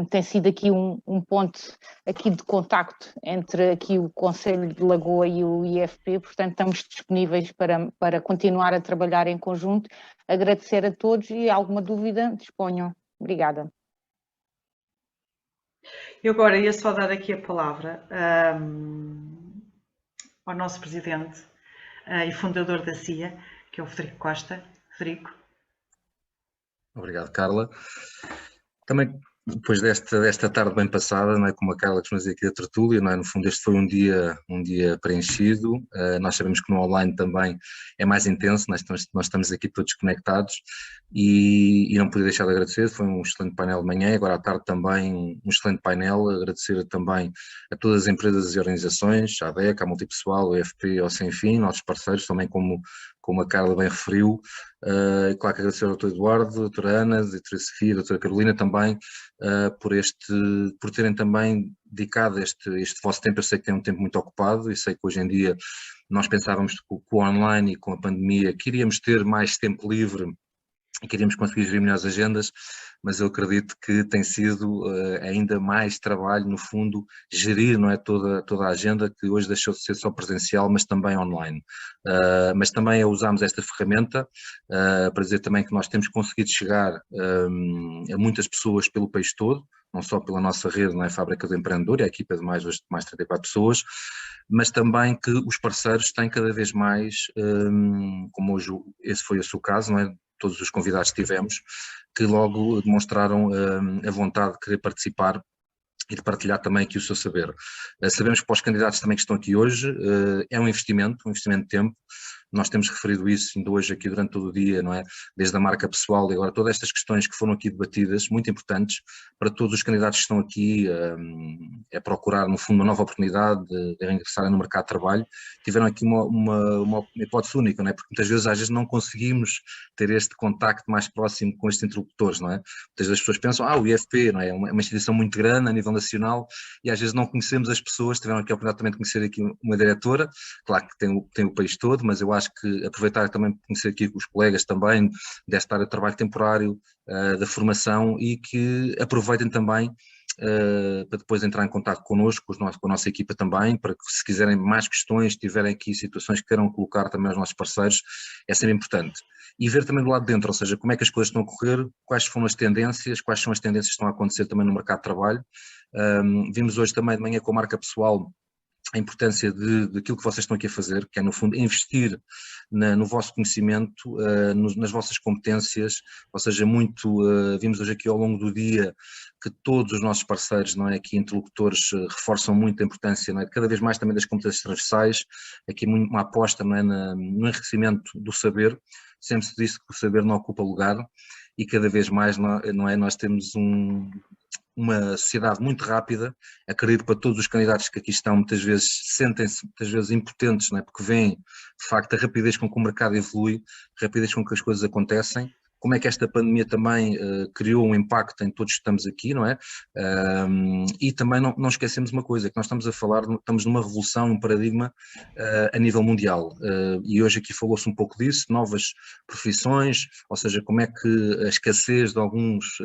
tem sido aqui um ponto aqui de contacto entre aqui o Conselho de Lagoa e o IFP, portanto estamos disponíveis para continuar a trabalhar em conjunto. Agradecer a todos e alguma dúvida disponham. Obrigada. Eu agora ia só dar aqui a palavra ao nosso presidente e fundador da CIA, que é o Frederico Costa. Frederico. Obrigado, Carla. Também, depois desta tarde bem passada, não é, como a Carla costuma dizer aqui da tertúlia, não é, no fundo este foi um dia preenchido. Nós sabemos que no online também é mais intenso, nós estamos aqui todos conectados e não podia deixar de agradecer. Foi um excelente painel de manhã, agora à tarde também um excelente painel. Agradecer também a todas as empresas e organizações, à DEC, à Multipessoal, ao IFP, ao Sem Fim, nossos parceiros também, como a Carla bem referiu. Claro que agradecer ao Dr. Eduardo, a doutora Ana, a doutora Sofia, a doutora Carolina também, por terem também dedicado este vosso tempo. Eu sei que tem um tempo muito ocupado e sei que hoje em dia nós pensávamos que com o online e com a pandemia que iríamos ter mais tempo livre e queríamos conseguir gerir melhores agendas, mas eu acredito que tem sido ainda mais trabalho, no fundo, gerir, não é, toda a agenda, que hoje deixou de ser só presencial, mas também online. Mas também usamos esta ferramenta para dizer também que nós temos conseguido chegar a muitas pessoas pelo país todo, não só pela nossa rede, não é, Fábrica do Empreendedor, e a equipa de mais 34 pessoas, mas também que os parceiros têm cada vez mais, como hoje esse foi o seu caso, não é, todos os convidados que tivemos, que logo demonstraram a vontade de querer participar e de partilhar também aqui o seu saber. Sabemos que para os candidatos também que estão aqui hoje é um investimento de tempo. Nós temos referido isso ainda hoje aqui durante todo o dia, não é? Desde a marca pessoal e agora todas estas questões que foram aqui debatidas, muito importantes para todos os candidatos que estão aqui, é procurar no fundo uma nova oportunidade de ingressarem no mercado de trabalho. Tiveram aqui uma hipótese única, não é? Porque muitas vezes não conseguimos ter este contacto mais próximo com estes interlocutores, não é? Muitas vezes as pessoas pensam, o IFP, não é? É uma instituição muito grande a nível nacional e às vezes não conhecemos as pessoas. Tiveram aqui a oportunidade também de conhecer aqui uma diretora, claro que tem o país todo, mas eu acho que aproveitar também para conhecer aqui os colegas também desta área de trabalho temporário, da formação, e que aproveitem também para depois entrar em contato connosco, com a nossa equipa também, para que se quiserem mais questões, tiverem aqui situações que queiram colocar também aos nossos parceiros, é sempre importante. E ver também do lado de dentro, ou seja, como é que as coisas estão a correr, quais foram as tendências, quais são as tendências que estão a acontecer também no mercado de trabalho. Vimos hoje também de manhã com a marca pessoal a importância daquilo que vocês estão aqui a fazer, que é no fundo investir no vosso conhecimento, nas vossas competências, ou seja, vimos hoje aqui ao longo do dia que todos os nossos parceiros, não é, aqui interlocutores, reforçam muito a importância, não é, cada vez mais também das competências transversais, aqui uma aposta, não é, no enriquecimento do saber. Sempre se disse que o saber não ocupa lugar e cada vez mais, não é, nós temos uma sociedade muito rápida. Acredito para todos os candidatos que aqui estão, muitas vezes sentem-se impotentes, não é? Porque veem de facto a rapidez com que o mercado evolui, a rapidez com que as coisas acontecem, como é que esta pandemia também criou um impacto em todos que estamos aqui, não é? E também não esquecemos uma coisa, que nós estamos numa revolução, um paradigma a nível mundial, e hoje aqui falou-se um pouco disso, novas profissões, ou seja, como é que a escassez de alguns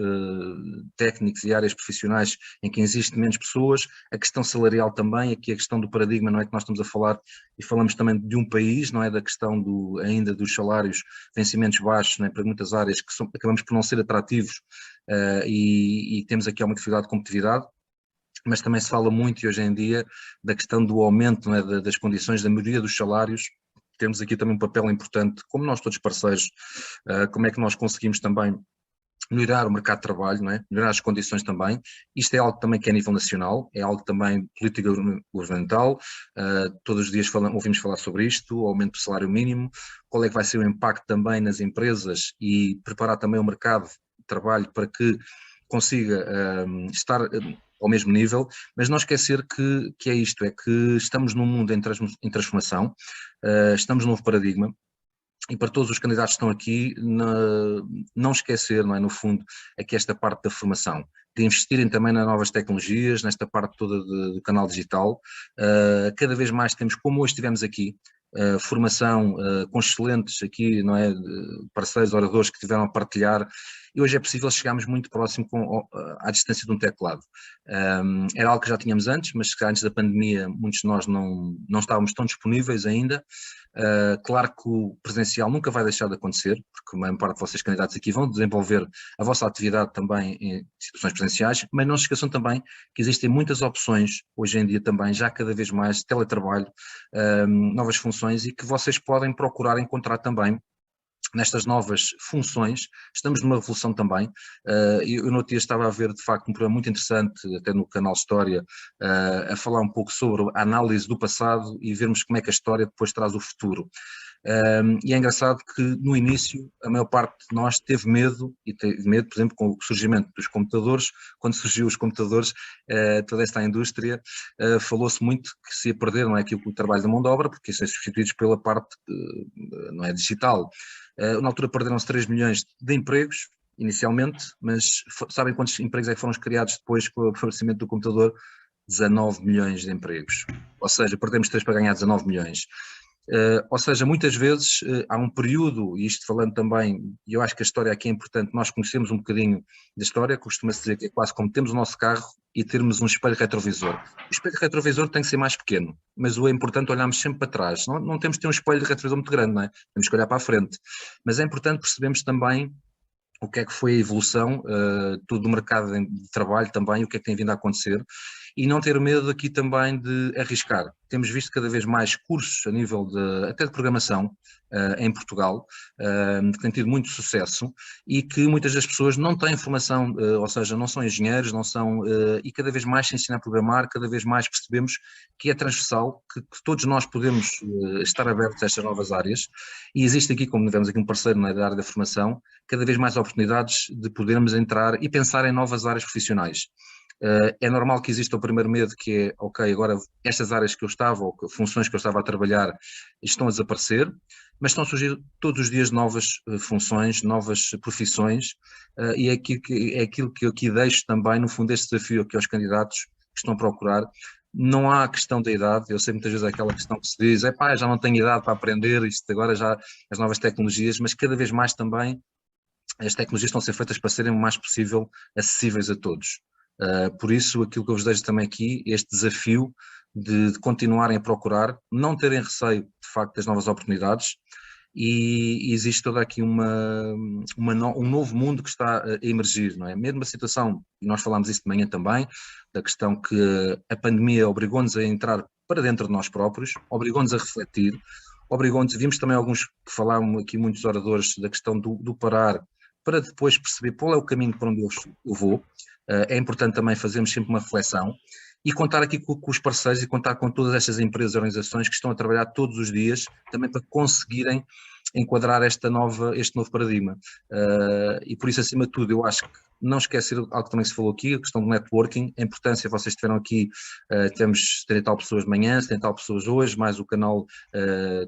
técnicos e áreas profissionais em que existe menos pessoas, a questão salarial também, aqui a questão do paradigma, não é, que nós estamos a falar, e falamos também de um país, não é, da questão ainda dos salários, vencimentos baixos, não é, para muitas áreas que acabamos por não ser atrativos, e temos aqui uma dificuldade de competitividade, mas também se fala muito, e hoje em dia, da questão do aumento, não é, das condições da maioria dos salários. Temos aqui também um papel importante, como nós todos parceiros, como é que nós conseguimos também melhorar o mercado de trabalho, não é? Melhorar as condições também. Isto é algo também que é a nível nacional, é algo também política governamental. Todos os dias ouvimos falar sobre isto, o aumento do salário mínimo, qual é que vai ser o impacto também nas empresas e preparar também o mercado de trabalho para que consiga estar ao mesmo nível, mas não esquecer que é isto, é que estamos num mundo em transformação, estamos num novo paradigma. E para todos os candidatos que estão aqui, não esquecer, não é, no fundo, aqui esta parte da formação, de investirem também nas novas tecnologias, nesta parte toda do canal digital. Cada vez mais temos, como hoje tivemos aqui, formação com excelentes aqui, não é, parceiros, oradores que tiveram a partilhar, e hoje é possível chegarmos muito próximo à distância de um teclado. Era algo que já tínhamos antes, mas que antes da pandemia muitos de nós não estávamos tão disponíveis ainda. Claro que o presencial nunca vai deixar de acontecer, porque a maior parte de vocês candidatos aqui vão desenvolver a vossa atividade também em situações presenciais, mas não se esqueçam também que existem muitas opções hoje em dia também, já cada vez mais teletrabalho, novas funções, e que vocês podem procurar encontrar também nestas novas funções. Estamos numa revolução também. Eu no outro dia estava a ver de facto um programa muito interessante, até no canal História, a falar um pouco sobre a análise do passado e vermos como é que a história depois traz o futuro. E é engraçado que no início a maior parte de nós teve medo, e teve medo, por exemplo, com o surgimento dos computadores. Quando surgiu os computadores, toda esta indústria, falou-se muito que se ia perder, não é, aquilo, o trabalho da mão de obra, porque isso é substituído pela parte não é, digital. Na altura perderam-se 3 milhões de empregos, inicialmente, mas sabem quantos empregos é que foram criados depois com o aparecimento do computador? 19 milhões de empregos. Ou seja, perdemos 3 para ganhar 19 milhões. Ou seja, muitas vezes há um período, e isto falando também, e eu acho que a história aqui é importante, nós conhecemos um bocadinho da história, costuma-se dizer que é quase como temos o nosso carro e termos um espelho retrovisor. O espelho retrovisor tem que ser mais pequeno, mas o é importante olharmos sempre para trás. Não temos de ter um espelho retrovisor muito grande, não é? Temos que olhar para a frente. Mas é importante percebermos também o que é que foi a evolução do mercado de trabalho também, o que é que tem vindo a acontecer, e não ter medo aqui também de arriscar. Temos visto cada vez mais cursos a nível até de programação em Portugal, que têm tido muito sucesso e que muitas das pessoas não têm formação, ou seja, não são engenheiros, não são, e cada vez mais se ensina a programar, cada vez mais percebemos que é transversal, que todos nós podemos estar abertos a estas novas áreas, e existe aqui, como vemos aqui um parceiro na área da formação, cada vez mais oportunidades de podermos entrar e pensar em novas áreas profissionais. É normal que exista o primeiro medo, que é, ok, agora estas áreas que eu estava, ou funções que eu estava a trabalhar, estão a desaparecer, mas estão a surgir todos os dias novas funções, novas profissões, e é aquilo que eu aqui deixo também, no fundo, este desafio aqui aos candidatos que estão a procurar. Não há questão da idade, eu sei muitas vezes aquela questão que se diz, já não tenho idade para aprender, isto agora já, as novas tecnologias, mas cada vez mais também as tecnologias estão a ser feitas para serem o mais possível acessíveis a todos. Por isso, aquilo que eu vos deixo também aqui, este desafio de continuarem a procurar, não terem receio, de facto, das novas oportunidades, e existe toda aqui um novo mundo que está a emergir, não é? Mesmo a situação, e nós falámos isso de manhã também, da questão que a pandemia obrigou-nos a entrar para dentro de nós próprios, obrigou-nos a refletir, obrigou-nos, vimos também alguns que falaram aqui, muitos oradores, da questão do parar, para depois perceber qual é o caminho para onde eu vou. É importante também fazermos sempre uma reflexão e contar aqui com os parceiros e contar com todas estas empresas e organizações que estão a trabalhar todos os dias também para conseguirem enquadrar este novo paradigma. E por isso, acima de tudo, eu acho que não esquecer algo que também se falou aqui, a questão do networking, a importância, vocês tiveram aqui, temos 70 e tal pessoas de manhã, 70 e tal pessoas hoje, mais o canal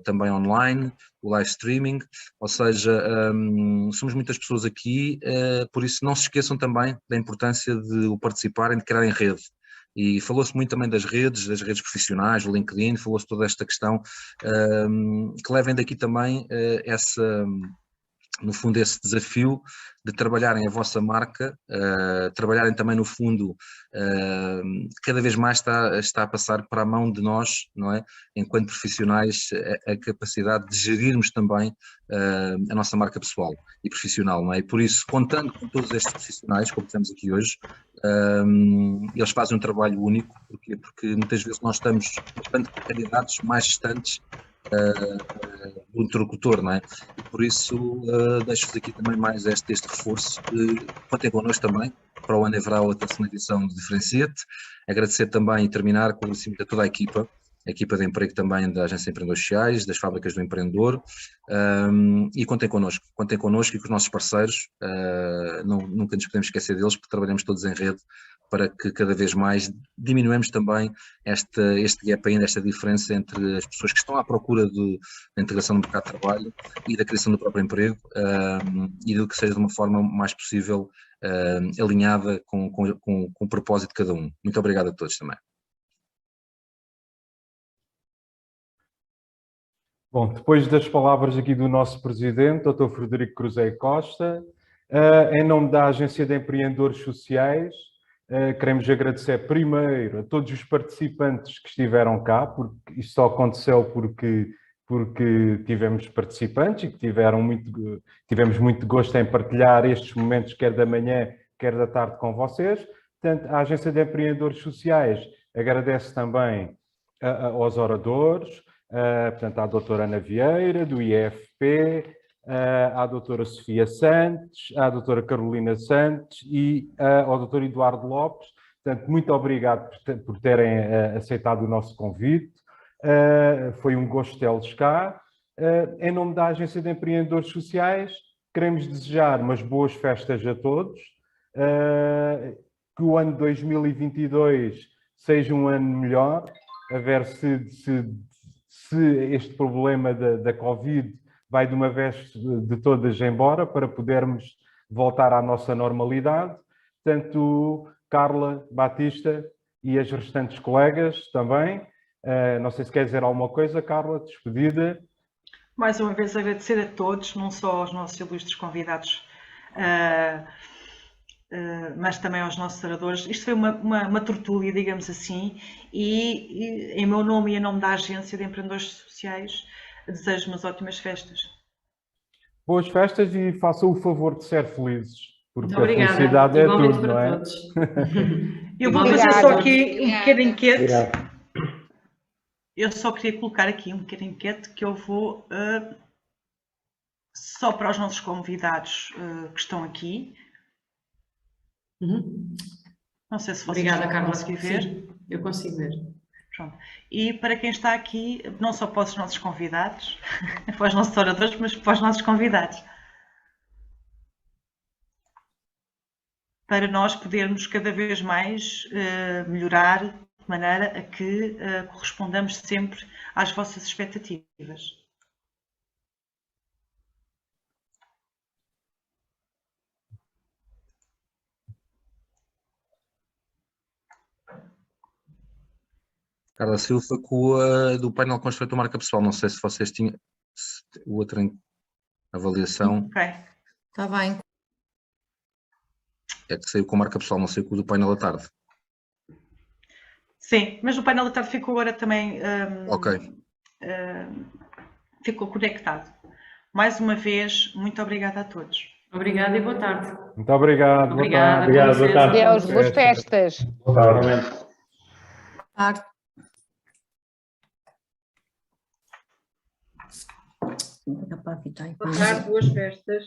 também online, o live streaming, ou seja, somos muitas pessoas aqui, por isso não se esqueçam também da importância de o participarem, de criarem rede. E falou-se muito também das redes profissionais, o LinkedIn, falou-se toda esta questão, que levem daqui também no fundo, esse desafio de trabalharem a vossa marca, trabalharem também, no fundo, cada vez mais está a passar para a mão de nós, não é? Enquanto profissionais, a capacidade de gerirmos também a nossa marca pessoal e profissional, não é? E por isso, contando com todos estes profissionais, como temos aqui hoje, eles fazem um trabalho único, porque muitas vezes nós estamos, tanto candidatos mais distantes interlocutor, não é? E por isso deixo-vos aqui também mais este reforço. Contem connosco também, para o ano haverá outra segunda edição do Diferencia-te. Agradecer também e terminar com o agradecimento a toda a equipa de emprego também da Agência de Empreendedores Sociais, das Fábricas do Empreendedor, e contem connosco e com os nossos parceiros, nunca nos podemos esquecer deles, porque trabalhamos todos em rede para que cada vez mais diminuamos também este gap ainda, esta diferença entre as pessoas que estão à procura da integração no mercado de trabalho e da criação do próprio emprego, e do que seja de uma forma mais possível alinhada com o propósito de cada um. Muito obrigado a todos também. Bom, depois das palavras aqui do nosso presidente, Dr. Frederico Cruzeiro Costa, em nome da Agência de Empreendedores Sociais, queremos agradecer primeiro a todos os participantes que estiveram cá, porque isto só aconteceu porque tivemos participantes e que tivemos muito gosto em partilhar estes momentos, quer da manhã, quer da tarde, com vocês. Portanto, a Agência de Empreendedores Sociais agradece também aos oradores, portanto, à doutora Ana Vieira, do IFP, à doutora Sofia Santos, à doutora Carolina Santos e ao doutor Eduardo Lopes. Portanto, muito obrigado por terem aceitado o nosso convite. Foi um gosto tê-los cá. Em nome da Agência de Empreendedores Sociais, queremos desejar umas boas festas a todos, que o ano 2022 seja um ano melhor, a ver se este problema da Covid vai de uma vez de todas embora, para podermos voltar à nossa normalidade. Portanto, Carla, Batista e as restantes colegas também. Não sei se quer dizer alguma coisa, Carla, despedida. Mais uma vez agradecer a todos, não só aos nossos ilustres convidados, mas também aos nossos oradores. Isto foi uma tertúlia, digamos assim, e em meu nome e em nome da Agência de Empreendedores Sociais, desejo umas ótimas festas. Boas festas e façam o favor de ser felizes, porque Obrigada. A felicidade é tudo, para não é? Todos. Eu vou fazer só aqui um pequeno enquete. Eu só queria colocar aqui um pequeno enquete que eu vou só para os nossos convidados que estão aqui. Não sei se vocês conseguem ver. Sim, eu consigo ver. Pronto. E para quem está aqui, não só para os nossos convidados, para os nossos oradores, mas para os nossos convidados. Para nós podermos cada vez mais melhorar de maneira a que correspondamos sempre às vossas expectativas. Carla Silva, com a do painel com respeito à marca pessoal. Não sei se vocês tinham outra avaliação. Ok. Está bem. É que saiu com a marca pessoal, não sei com o do painel da tarde. Sim, mas o painel da tarde ficou agora também ficou conectado. Mais uma vez, muito obrigada a todos. Obrigada e boa tarde. Muito obrigado. Obrigada. Boa tarde. Deus, boas festas. Boa tarde. Boa tarde. Boa tarde, boas festas.